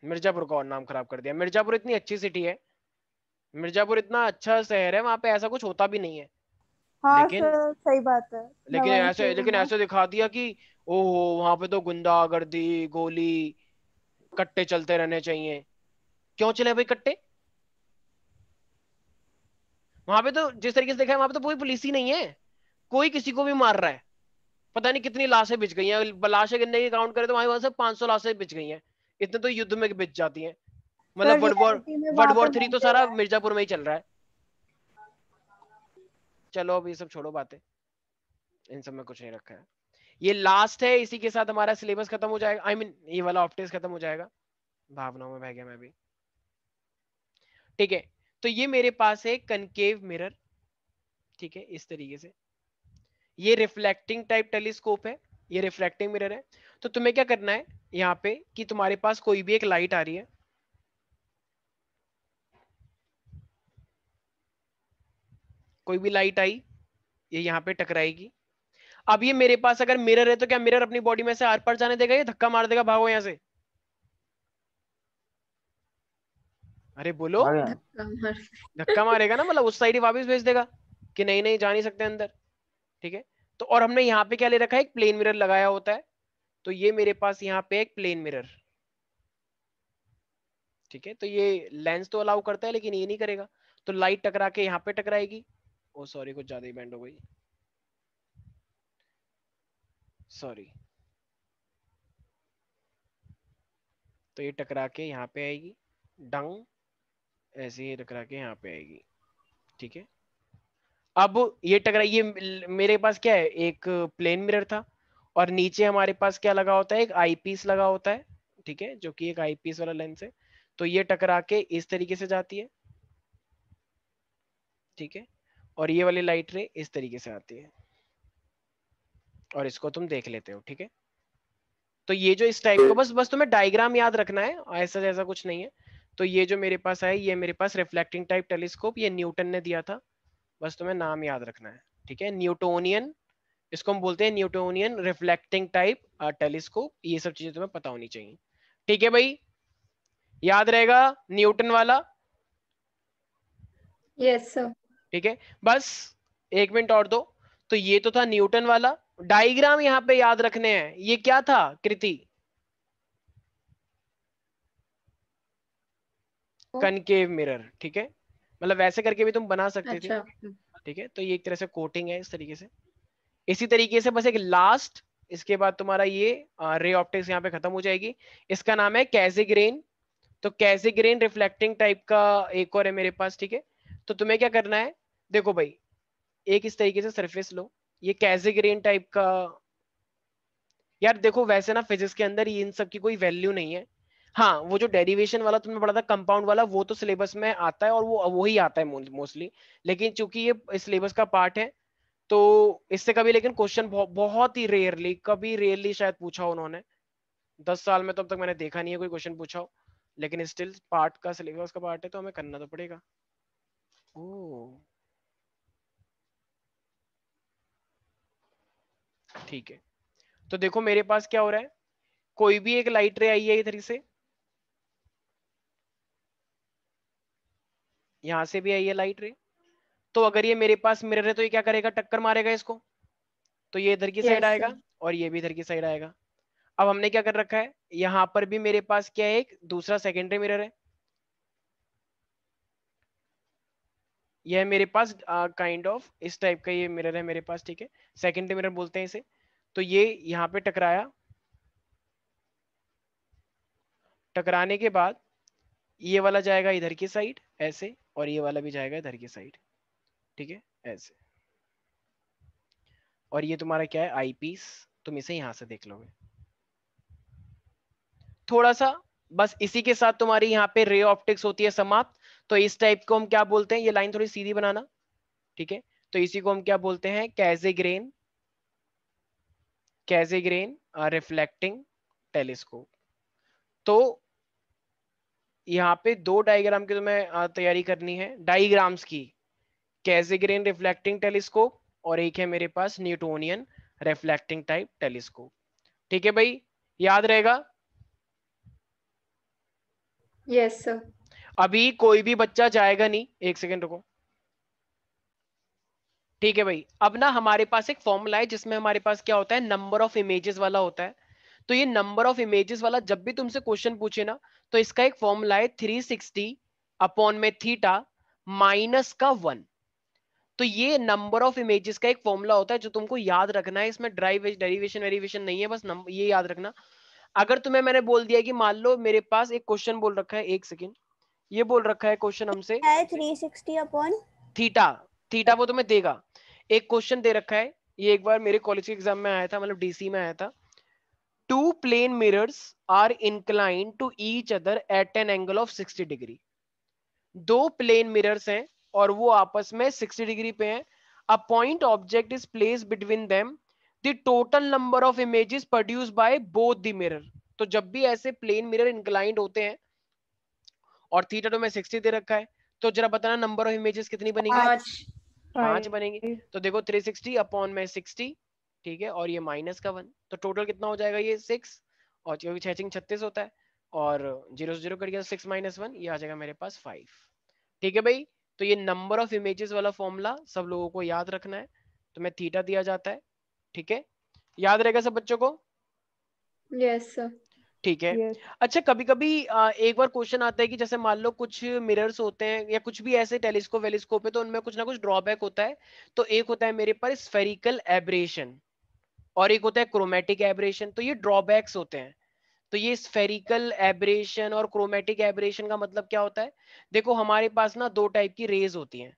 मिर्जापुर का और नाम खराब कर दिया। मिर्जापुर इतनी अच्छी सिटी है, मिर्जापुर इतना अच्छा शहर है, वहां पे ऐसा कुछ होता भी नहीं है। हाँ लेकिन सर सही बात है। लेकिन ऐसे दिखा दिया कि ओहो वहां पे तो गुंडागर्दी, गोली, कट्टे चलते रहने चाहिए। क्यों चले भाई कट्टे? वहां पे तो जिस तरीके से देखा है, वहां पे तो कोई पुलिस ही नहीं है, कोई किसी को भी मार रहा है। पता नहीं कितनी लाशें बिछ गई हैं, लाशें गिनने की काउंट करें तो वहां से 500 लाशें बिछ गई हैं। इतने तो युद्ध में बिछ जाती हैं। मतलब वर्ल्ड वॉर 3 तो सारा मिर्जापुर में ही चल रहा है। चलो अब ये सब छोड़ो बातें, इन सब में कुछ नहीं रखा है। ये लास्ट है, इसी के साथ हमारा सिलेबस खत्म हो जाएगा। आई मीन ये वाला ऑप्टिक्स खत्म हो जाएगा। भावनाओं में बह गया मैं भी। ठीक है, तो ये मेरे पास है कनकेव मिरर। ठीक है, इस तरीके से ये रिफ्लेक्टिंग टाइप टेलीस्कोप है, ये रिफ्लेक्टिंग मिरर है। तो तुम्हें क्या करना है यहाँ पे कि तुम्हारे पास कोई भी एक लाइट आ रही है, कोई भी लाइट आई, ये यहाँ पे टकराएगी। अब ये मेरे पास अगर मिरर है तो क्या मिरर अपनी बॉडी में से आर पार जाने देगा या धक्का मार देगा, भागो यहाँ से? अरे बोलो, धक्का मारेगा ना, मतलब उस साइड ही वापस भेज देगा कि नहीं नहीं जा नहीं सकते अंदर। ठीक है, तो और हमने यहाँ पे क्या ले रखा है, एक प्लेन मिरर लगाया होता है। तो ये मेरे पास यहाँ पे एक प्लेन मिरर, ठीक है, तो ये लेंस तो अलाउ करता है लेकिन ये नहीं करेगा, तो लाइट टकरा के यहाँ पे टकराएगी। ओ सॉरी, कुछ ज्यादा ही बैंड हो गई, सॉरी। तो ये टकरा के यहाँ पे आएगी, डंग, ऐसे ही टकरा के यहाँ पे आएगी। ठीक है, अब ये टकरा, ये मेरे पास क्या है, एक प्लेन मिरर था और नीचे हमारे पास क्या लगा होता है, एक आईपीस लगा होता है। ठीक है, जो कि एक आईपीस वाला लेंस है। तो ये टकरा के इस तरीके से जाती है। ठीक है, और ये वाली लाइट रे इस तरीके से आती है, और इसको तुम देख लेते हो। ठीक है, तो ये जो इस टाइप का, बस तुम्हें डायग्राम याद रखना है, ऐसा जैसा कुछ नहीं है। तो ये जो मेरे पास है, ये मेरे पास रिफ्लेक्टिंग टाइप टेलीस्कोप, ये न्यूटन ने दिया था, बस तुम्हें नाम याद रखना है। ठीक है, न्यूटोनियन, इसको हम बोलते हैं न्यूटोनियन रिफ्लेक्टिंग टाइप टेलीस्कोप। ये सब चीजें तुम्हें पता होनी चाहिए। ठीक है भाई, याद रहेगा न्यूटन वाला। Yes sir. ठीक है, बस 1 मिनट और दो। तो ये तो था न्यूटन वाला। डायग्राम यहाँ पे याद रखने हैं। ये क्या था कृति? Concave mirror. ठीक है, मतलब वैसे करके भी तुम बना सकते थे। ठीक है, तो ये एक तरह से कोटिंग है इस तरीके से। इसी तरीके से बस एक लास्ट, इसके बाद तुम्हारा ये रे ऑप्टिक्स यहाँ पे खत्म हो जाएगी। इसका नाम है कैज़ेग्रेन। तो कैज़ेग्रेन रिफ्लेक्टिंग टाइप का एक और है मेरे पास। ठीक है, तो तुम्हें क्या करना है, देखो भाई, एक इस तरीके से सरफेस लो, ये कैज़ेग्रेन टाइप का। यार देखो, वैसे ना फिजिक्स के अंदर इन सब की कोई वैल्यू नहीं है। हाँ, वो जो डेरिवेशन वाला तुमने पढ़ा था, कंपाउंड वाला, वो तो सिलेबस में आता है और वो ही आता है मोस्टली। लेकिन चूंकि ये सिलेबस का पार्ट है, तो इससे कभी लेकिन क्वेश्चन बहुत ही रेयरली, कभी रेयरली शायद पूछा हो उन्होंने। 10 साल में तो अब तक मैंने देखा नहीं है कोई क्वेश्चन पूछा हो। लेकिन स्टिल पार्ट का, सिलेबस का पार्ट है, तो हमें करना तो पड़ेगा। ओ ठीक है, तो देखो मेरे पास क्या हो रहा है, कोई भी एक लाइट रे आई है इधर से, यहां से भी आई है लाइट रे। तो अगर ये मेरे पास मिरर है, तो ये क्या करेगा, टक्कर मारेगा इसको। तो ये इधर की साइड आएगा और ये भी इधर की साइड आएगा। अब हमने क्या कर रखा है, यहां पर भी मेरे पास क्या है, एक दूसरा सेकेंडरी मिरर है। यह मेरे पास काइंड ऑफ इस टाइप का ये मिरर है मेरे पास। ठीक है, सेकेंडरी मिरर बोलते हैं इसे। तो ये यहाँ पे टकराया, टकराने के बाद ये वाला जाएगा इधर की साइड ऐसे, और ये वाला भी जाएगा इधर की साइड। ठीक है, ऐसे। और ये तुम्हारा क्या है, आई पीस, तुम इसे यहां से देख लोगे थोड़ा सा। बस इसी के साथ तुम्हारी यहाँ पे रे ऑप्टिक्स होती है समाप्त। तो इस टाइप को हम क्या बोलते हैं, ये लाइन थोड़ी सीधी बनाना। ठीक है, तो इसी को हम क्या बोलते हैं, कैज़ेग्रेन, कैज़ेग्रेन रिफ्लेक्टिंग टेलीस्कोप। तो यहाँ पे 2 डायग्राम की तुम्हें तैयारी करनी है, डायग्राम्स की। कैज़ेग्रेन रिफ्लेक्टिंग टेलीस्कोप और एक है मेरे पास न्यूटोनियन रिफ्लेक्टिंग टाइप टेलीस्कोप। ठीक है भाई, याद रहेगा? Yes sir. अभी कोई भी बच्चा जाएगा नहीं, 1 सेकेंड रुको। ठीक है भाई, अब ना हमारे पास एक फॉर्मूला है जिसमें हमारे पास क्या होता है, नंबर ऑफ इमेजेस वाला होता है। तो ये नंबर ऑफ इमेजेस वाला जब भी तुमसे क्वेश्चन पूछे ना, तो इसका एक फॉर्मूला है 360 अपॉन में थीटा माइनस का 1। तो ये नंबर ऑफ इमेजेस का एक फॉर्मूला होता है जो तुमको याद रखना है। इसमें डेरिवेशन वेरिएशन नहीं है, बस ये याद रखना। अगर तुम्हें मैंने बोल दिया कि मान लो मेरे पास एक क्वेश्चन बोल रखा है, 1 सेकेंड, ये बोल रखा है क्वेश्चन हमसे 360 अपॉन थीटा। थीटा वो तुम्हें देगा, एक क्वेश्चन दे रखा है, ये एक बार मेरे कॉलेज के एग्जाम में आया था, मतलब डीसी में आया था। 2 plane mirrors are inclined to each other at an angle of 60 degree. 2 plane mirrors हैं और वो आपस में 60 डिग्री पे हैं। A point object is place between them, the total number of images produced by both the mirror. तो जब भी ऐसे प्लेन मिरर इंक्लाइंड होते हैं और थीटा तो में 60 दे रखा है, तो जरा बताना नंबर ऑफ इमेजेस कितनी बनेगी? 5 बनेंगी। तो देखो 360 अपॉन में 60, ठीक है, और ये माइनस का 1, तो टोटल कितना हो जाएगा, ये 6, और क्योंकि 6 36 होता है, और 0 से 0 कट गया, 6 माइनस 1, ये आ जाएगा मेरे पास 5। ठीक है भाई, तो ये नंबर ऑफ इमेजेस वाला फॉर्मूला सब लोगों को याद रखना है। तो मैं थीटा दिया जाता है। ठीक है, याद रहेगा सब बच्चों को? Yes sir. ठीक है। Yes. अच्छा, कभी कभी एक बार क्वेश्चन आता है कि जैसे मान लो कुछ मिरर्स होते हैं या कुछ भी ऐसे टेलीस्कोप वेलीस्कोप है तो उनमें कुछ ना कुछ ड्रॉबैक होता है। तो एक होता है मेरे पास स्फेरिकल एब्रेशन और एक होता है क्रोमेटिक एब्रेशन। तो ये ड्रॉबैक्स होते हैं। तो ये स्फेरिकल एब्रेशन और क्रोमेटिक एब्रेशन का मतलब क्या होता है? देखो हमारे पास ना दो टाइप की रेज होती हैं।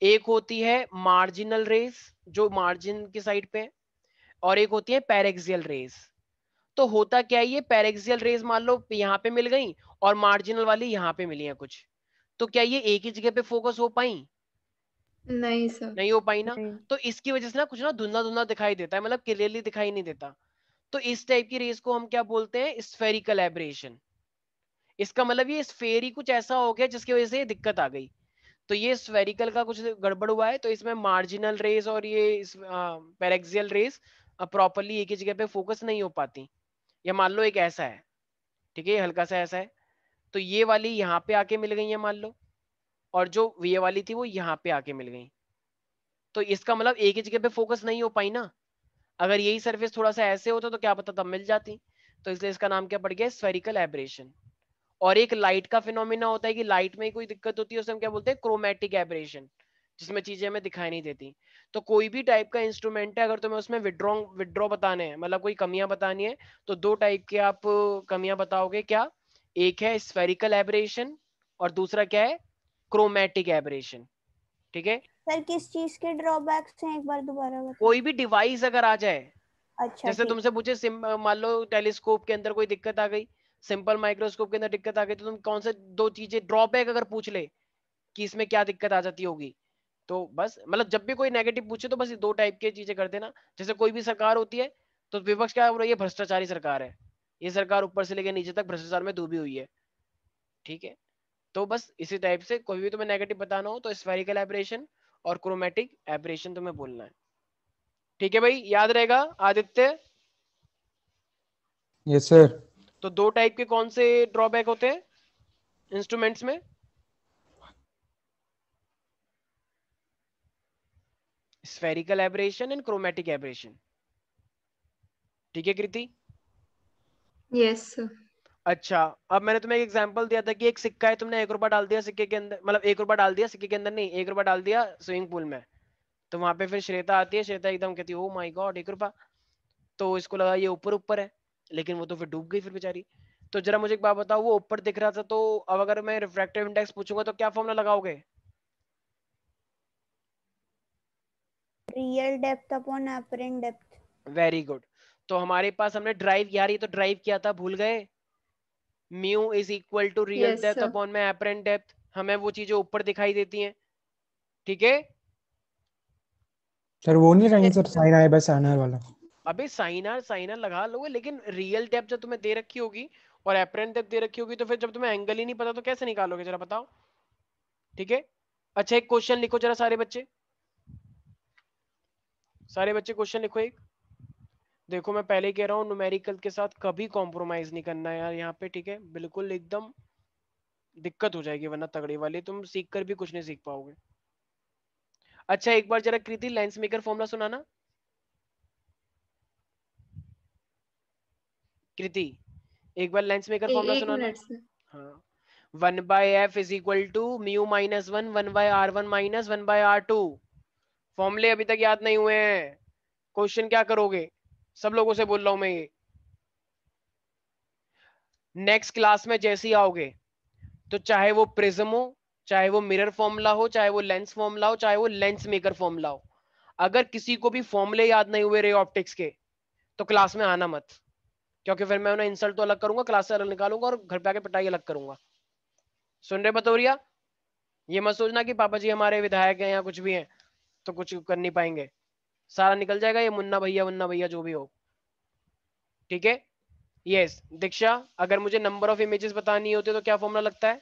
एक होती है मार्जिनल रेज जो मार्जिन की साइड पे है, और एक होती है पैरेक्सियल रेज। तो होता क्या है, ये पैरेक्सियल रेज मान लो यहाँ पे मिल गई और मार्जिनल वाली यहाँ पे मिली है कुछ, तो क्या ये एक ही जगह पे फोकस हो पाई? नहीं सर। नहीं हो पाई ना। नहीं. तो इसकी वजह से ना कुछ ना धुंधला धुंधला दिखाई देता है, मतलब क्लियरली दिखाई नहीं देता। तो इस टाइप की रेस को हम क्या बोलते हैं? Spherical aberration. इसका मतलब ये स्फेयर ही कुछ ऐसा हो गया जिसकी वजह से ये दिक्कत आ गई। तो ये स्फेरिकल का कुछ गड़बड़ हुआ है, तो इसमें मार्जिनल रेस और ये पैरेक्सियल रेस प्रॉपरली एक ही जगह पे फोकस नहीं हो पाती। या मान लो एक ऐसा है, ठीक है, हल्का सा ऐसा है, तो ये वाली यहाँ पे आके मिल गई है मान लो, और जो ये वाली थी वो यहाँ पे आके मिल गई। तो इसका मतलब एक ही जगह पे फोकस नहीं हो पाई ना। अगर यही सरफेस थोड़ा सा ऐसे होता तो क्या पता तब मिल जाती। तो इसलिए इसका नाम क्या पड़ गया? Spherical aberration. और एक लाइट का फिनोमिना होता है कि लाइट में कोई दिक्कत होती है, उसे हम क्या बोलते हैं? क्रोमेटिक एब्रेशन, जिसमें चीजें हमें दिखाई नहीं देती। तो कोई भी टाइप का इंस्ट्रूमेंट है, अगर तुम्हें उसमें विड्रॉ बताने हैं, मतलब कोई कमियां बतानी है, तो दो टाइप के आप कमियां बताओगे। क्या? एक है स्फेरिकल एब्रेशन और दूसरा क्या है? Chromatic aberration. ठीक है। सर किस चीज के ड्रॉबैक्स हैं, एक बार दोबारा बताओ। कोई भी डिवाइस अगर आ जाए, अच्छा जैसे ठीक। तुमसे पूछे मान लो टेलीस्कोप के अंदर कोई दिक्कत आ गई, सिंपल माइक्रोस्कोप के अंदर दिक्कत आ गई, तो तुम कौन से दो चीजें ड्रॉबैक अगर पूछ ले कि इसमें क्या दिक्कत आ जाती होगी, तो बस मतलब जब भी कोई नेगेटिव पूछे तो बस ये दो टाइप की चीजें कर देना। जैसे कोई भी सरकार होती है तो विपक्ष क्या बोल रही है? भ्रष्टाचारी सरकार है, ये सरकार ऊपर से लेकर नीचे तक भ्रष्टाचार में डूबी हुई है। ठीक है। तो बस इसी टाइप से कोई भी तुम्हें नेगेटिव बताना हो तो स्फेरिकल एब्रेशन और क्रोमेटिक एब्रेशन तुम्हें बोलना है। ठीक है भाई, याद रहेगा आदित्य? Yes sir. तो दो टाइप के कौन से ड्रॉबैक होते हैं इंस्ट्रूमेंट्स में? Spherical aberration and chromatic aberration. ठीक है कृति? Yes sir. अच्छा, अब मैंने तुम्हें एक एग्जांपल दिया था कि एक सिक्का है, तुमने 1 रुपया डाल दिया सिक्के के अंदर, मतलब 1 रुपया डाल दिया सिक्के के अंदर, नहीं 1 रुपया डाल दिया स्विमिंग पूल में। तो वहां पे फिर श्वेता आती है, श्वेता एकदम कहती है ओ माय गॉड 1 रुपया। तो इसको लगा ये ऊपर ऊपर है, लेकिन वो तो फिर डूब गई फिर बेचारी। तो जरा मुझे एक बात बताओ, वो ऊपर दिख रहा था, तो अब अगर मैं रिफ्रैक्टिव इंडेक्स पूछूंगा तो क्या फॉर्मूला लगाओगे? Real depth upon apparent depth. Very good. तो हमारे पास हमने ड्राइव, यार ये तो ड्राइव किया था, भूल गए? Mu is equal to real yes depth sir. Upon में एपरेंट डेप्थ। हमें वो चीजें ऊपर दिखाई देती हैं। ठीक है। सर वो नहीं रहेंगे यस सर, सर। साइन आए बस आना वाला। अबे साइनर साइनर लगा लोगे, लेकिन रियल डेप्थ जब तुम्हें दे रखी होगी और एपरेंट डेप्थ दे रखी होगी, तो फिर जब तुम्हें एंगल ही नहीं पता तो कैसे निकालोगे, जरा बताओ। ठीक है। अच्छा, एक क्वेश्चन लिखो जरा सारे बच्चे, सारे बच्चे क्वेश्चन लिखो एक। देखो मैं पहले ही कह रहा हूँ, न्यूमेरिकल के साथ कभी कॉम्प्रोमाइज नहीं करना है यार यहाँ पे। ठीक है, बिल्कुल एकदम दिक्कत हो जाएगी, वरना तगड़ी वाली तुम सीख कर भी कुछ नहीं सीख पाओगे। अच्छा, एक बार जरा कृति लेंस मेकर फॉर्मूला सुनाना। कृति एक बार लेंस मेकर फॉर्मूला एक सुनाना। Minute sir. हाँ। 1/f is equal to mu minus 1 1/r1 minus 1/r2। फॉर्मूले अभी तक याद नहीं हुए हैं, क्वेश्चन क्या करोगे? सब लोगों से बोल रहा हूं मैं ये। नेक्स्ट क्लास में जैसे ही आओगे, तो चाहे वो प्रिज्म हो, चाहे वो मिरर फॉर्मूला हो, चाहे वो लेंस फॉर्मूला हो, चाहे वो लेंस मेकर फॉर्मूला हो, अगर किसी को भी फॉर्मूले याद नहीं हुए रे ऑप्टिक्स के, तो क्लास में आना मत, क्योंकि फिर मैं उन्हें इंसल्ट तो अलग करूंगा, क्लास से अलग निकालूंगा और घर पे आके पिटाई अलग करूंगा। सुन रहे बतौरिया? ये मत सोचना कि पापा जी हमारे विधायक हैं या कुछ भी हैं तो कुछ कर नहीं पाएंगे, सारा निकल जाएगा, ये मुन्ना भैया जो भी हो। ठीक है। यस दीक्षा, अगर मुझे नंबर ऑफ इमेजेस बतानी होती तो क्या फॉर्मूला लगता है?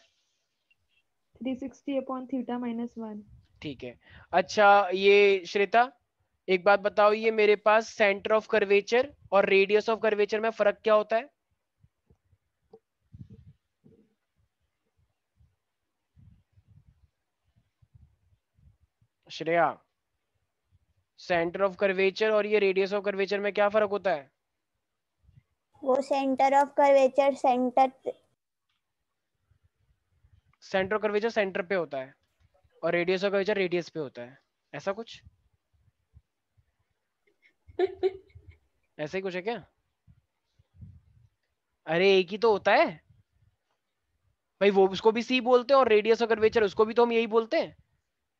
360 upon theta minus 1. ठीक है। अच्छा ये श्वेता, एक बात बताओ, ये मेरे पास सेंटर ऑफ कर्वेचर और रेडियस ऑफ कर्वेचर में फर्क क्या होता है? श्रेया, सेंटर ऑफ कर्वेचर और ये रेडियस ऑफ कर्वेचर में क्या फर्क होता है? वो centre of curvature centre of curvature centre पे होता है और रेडियस ऑफ कर्वेचर रेडियस पे होता है, ऐसा कुछ ऐसा ही कुछ है क्या? अरे एक ही तो होता है भाई, वो उसको भी सी बोलते हैं और रेडियस ऑफ कर्वेचर उसको भी तो हम यही बोलते हैं,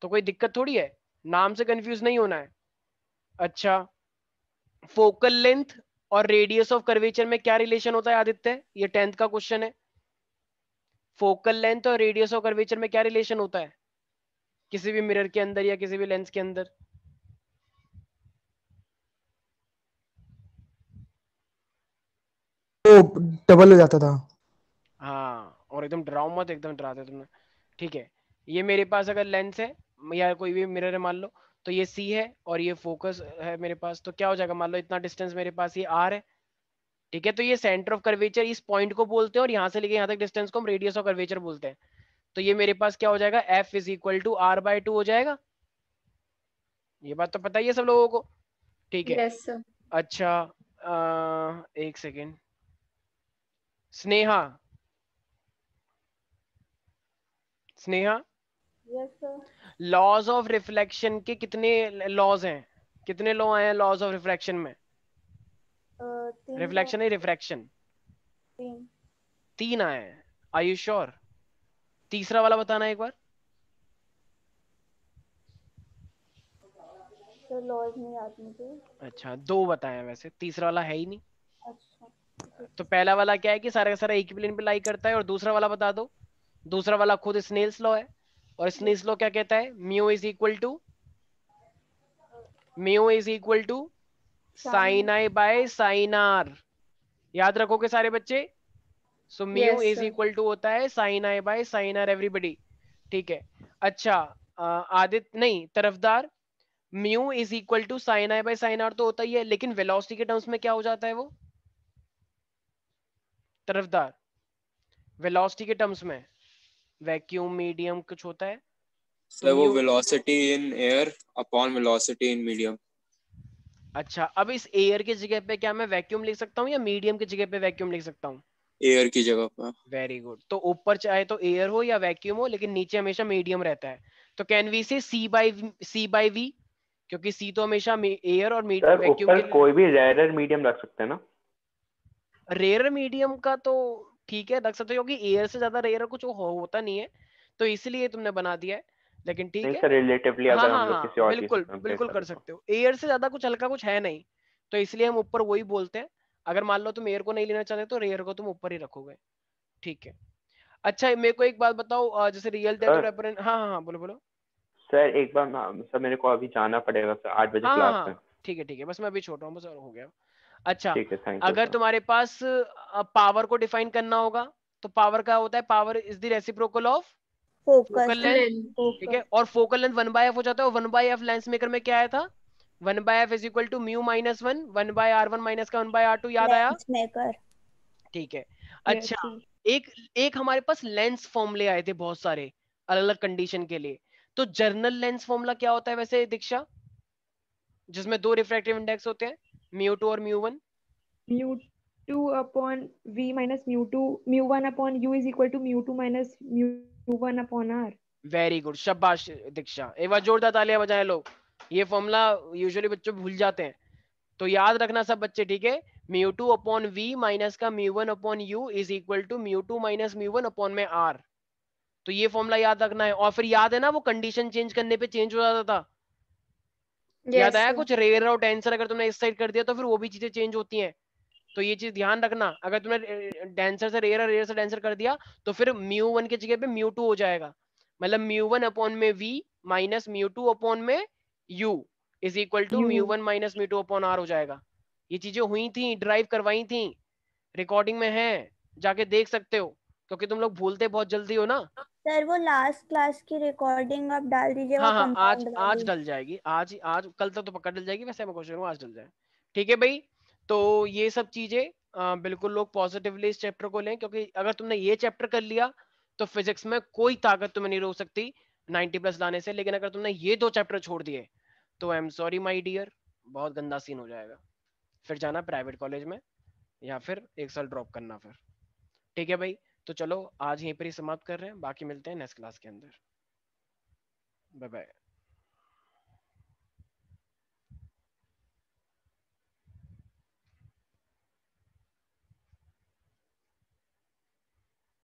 तो कोई दिक्कत थोड़ी है, नाम से कंफ्यूज नहीं होना है। अच्छा, फोकल लेंथ और रेडियस ऑफ कर्वेचर में क्या रिलेशन होता है आदित्य? ये 10th का क्वेश्चन है। फोकल लेंथ और रेडियस ऑफ कर्वेचर में क्या रिलेशन होता है किसी भी मिरर के अंदर या किसी भी लेंस के अंदर? तो डबल हो जाता था। हाँ, और एकदम डराओ मत, एकदम डरा दिया तुमने। ठीक है, ये मेरे पास अगर लेंस है या कोई भी मिरर है मान लो, तो ये सी है और ये फोकस है मेरे पास, तो क्या हो जाएगा, मान लो इतना डिस्टेंस मेरे पास ये आर है, ठीक है, तो ये सेंटर ऑफ कर्वेचर इस पॉइंट को बोलते हैं और यहाँ से लेके यहाँ तक डिस्टेंस को हम रेडियस ऑफ कर्वेचर बोलते हैं। तो ये मेरे पास क्या हो जाएगा, F is equal to R by 2 हो जाएगा। ये बात तो पता ही है सब लोगों को, ठीक है। Yes sir. अच्छा एक second, Sneha, Sneha, yes sir. Laws of reflection के कितने लॉज हैं, कितने लॉ आए हैं लॉज ऑफ रिफ्लेक्शन में? 3 रिफ्लेक्शन नहीं रिफ्रैक्शन, 3 3 आए हैं। Are you sure? तीसरा वाला बताना एक बार। तो लॉज नहीं याद मुझे। अच्छा 2 बताए हैं वैसे, तीसरा वाला है ही नहीं। अच्छा तो पहला वाला क्या है कि सारा का सारा एक ही प्लेन पे लाई करता है, और दूसरा वाला बता दो। दूसरा वाला खुद स्नेल्स लॉ है, और स्नेल्स लॉ क्या कहता है, mu is equal to sine I by sine R. याद रखोगे सारे बच्चे? So mu Yes, is sir. Equal to होता है sine I by sine R, everybody, ठीक है। अच्छा आदित्य नहीं, Tarafdar, mu is equal to sine I by sine R तो होता ही है, लेकिन वेलोसिटी के टर्म्स में क्या हो जाता है वो तरफदार? वेलोसिटी के टर्म्स में वैक्यूम मीडियम कुछ होता है, सर वो mu- velocity in air upon velocity in medium. अच्छा, अब इस एयर की जगह पे क्या मैं वैक्यूम लिख सकता हूँ या मीडियम की जगह पे वैक्यूम लिख सकता हूँ? एयर की जगह पर। वेरी गुड, तो ऊपर चाहे तो एयर हो या वैक्यूम हो, लेकिन नीचे हमेशा मीडियम रहता है। तो कैन वी से सी बाई वी, क्योंकि सी तो हमेशा एयर और सर वैक्यूम ऊपर के लिए। कोई भी रेयर मीडियम रख सकते हैं ना? रेयर मीडियम का तो ठीक है रख सकते हो, क्योंकि एयर से ज्यादा रेयर कुछ होता नहीं है, तो इसलिए तुमने बना दिया है, लेकिन ठीक नहीं है। सर, रिलेटिवली हाँ अगर हाँ हम लोग हाँ किसी और चीज बिल्कुल से कंपेयर बिल्कुल कर करें तो। सकते हो, एयर से ज्यादा कुछ हल्का कुछ है नहीं, तो इसलिए हम ऊपर वही बोलते हैं। अगर मान लो तुम एयर को नहीं लेना चाहते तो रेयर को तुम ऊपर ही रखोगे, ठीक है। अच्छा मेरे को एक बात बताओ, जैसे रियल डेट और सर एपरेंट, हाँ हाँ हाँ बोलो बोलो। सर एक बार सर मेरे को अभी जाना पड़ेगा सर, 8 बजे हाँ हाँ क्लास है। हाँ ठीक है, बस मैं अभी छोड़ रहा हूँ, बस और हो गया। अच्छा, ठीक है, थैंक यू अगर सर। तुम्हारे पास पावर को डिफाइन करना होगा, तो पावर क्या होता है, power is the reciprocal of focal focus length, Length. ठीक है। और फोकल लेंथ 1/f हो जाता है, और 1/f लेंस मेकर में क्या आया था, 1/f is equal to mu minus 1 1/r1 minus का 1/r2, याद आया? Lens maker. ठीक है। Yes, अच्छा, sir. एक एक हमारे पास लेंस फॉर्मूले आए थे बहुत सारे अलग अलग कंडीशन के लिए, तो जर्नल लेंस फॉर्मूला क्या होता है वैसे दीक्षा, जिसमें 2 रिफ्रैक्टिव इंडेक्स होते हैं, म्यू 2 और mu 1? mu2 upon v minus mu2 mu1 upon u is equal to mu2 minus mu1 upon r. Very good, शाबाश दीक्षा, एक बार जोरदार तालियां बजाएं लोग। ये फॉर्मूला यूजुअली बच्चे भूल जाते हैं, तो याद रखना सब बच्चे, ठीक है। म्यू 2 अपॉन वी माइनस का mu 1 upon U is equal to mu 2 minus mu 1 upon में आर, तो ये फॉर्मूला याद रखना है। और फिर याद है ना वो कंडीशन चेंज करने पे चेंज हो जाता था, याद Yes, आया sir. कुछ रेयर और टेंसर अगर तुमने इस साइड कर दिया तो फिर वो भी चीजें चेंज होती हैं, तो ये चीज ध्यान रखना। अगर तुमने डेंसर से रेयर और रेयर से डेंसर कर दिया तो फिर म्यू 1 की जगह पे म्यू 2 हो जाएगा, मतलब म्यू 1 अपॉन में वी माइनस म्यू 2 अपॉन में U is equal to u. Mu 1 minus mu 2 upon R हो जाएगा। ये चीजें हुई थी, ड्राइव करवाई थी, रिकॉर्डिंग में है, जाके देख सकते हो, क्योंकि तुम लोग भूलते बहुत जल्दी हो ना। सर वो लास्ट क्लास की रिकॉर्डिंग आप डाल दीजिएगा हाँ हाँ आज कंपाउंड आज वाली। डल जाएगी, आज कल तक तो पक्का डल जाएगी, वैसे मैं कोशिश करूंगा आज डल जाए, ठीक है भाई। तो ये सब चीजें बिल्कुल लोग पॉजिटिवली इस चैप्टर को लें, क्योंकि अगर तुमने ये चैप्टर कर लिया तो फिजिक्स में कोई ताकत तुम्हें नहीं रोक सकती 90+ लाने से, लेकिन अगर तुमने ये 2 चैप्टर छोड़ दिए तो I am sorry my dear, बहुत गंदा सीन हो जाएगा, फिर जाना प्राइवेट कॉलेज में या फिर एक साल ड्रॉप करना फिर। ठीक है भाई, तो चलो आज यहीं पर ही समाप्त कर रहे हैं, बाकी मिलते हैं नेक्स्ट क्लास के अंदर। Bye bye.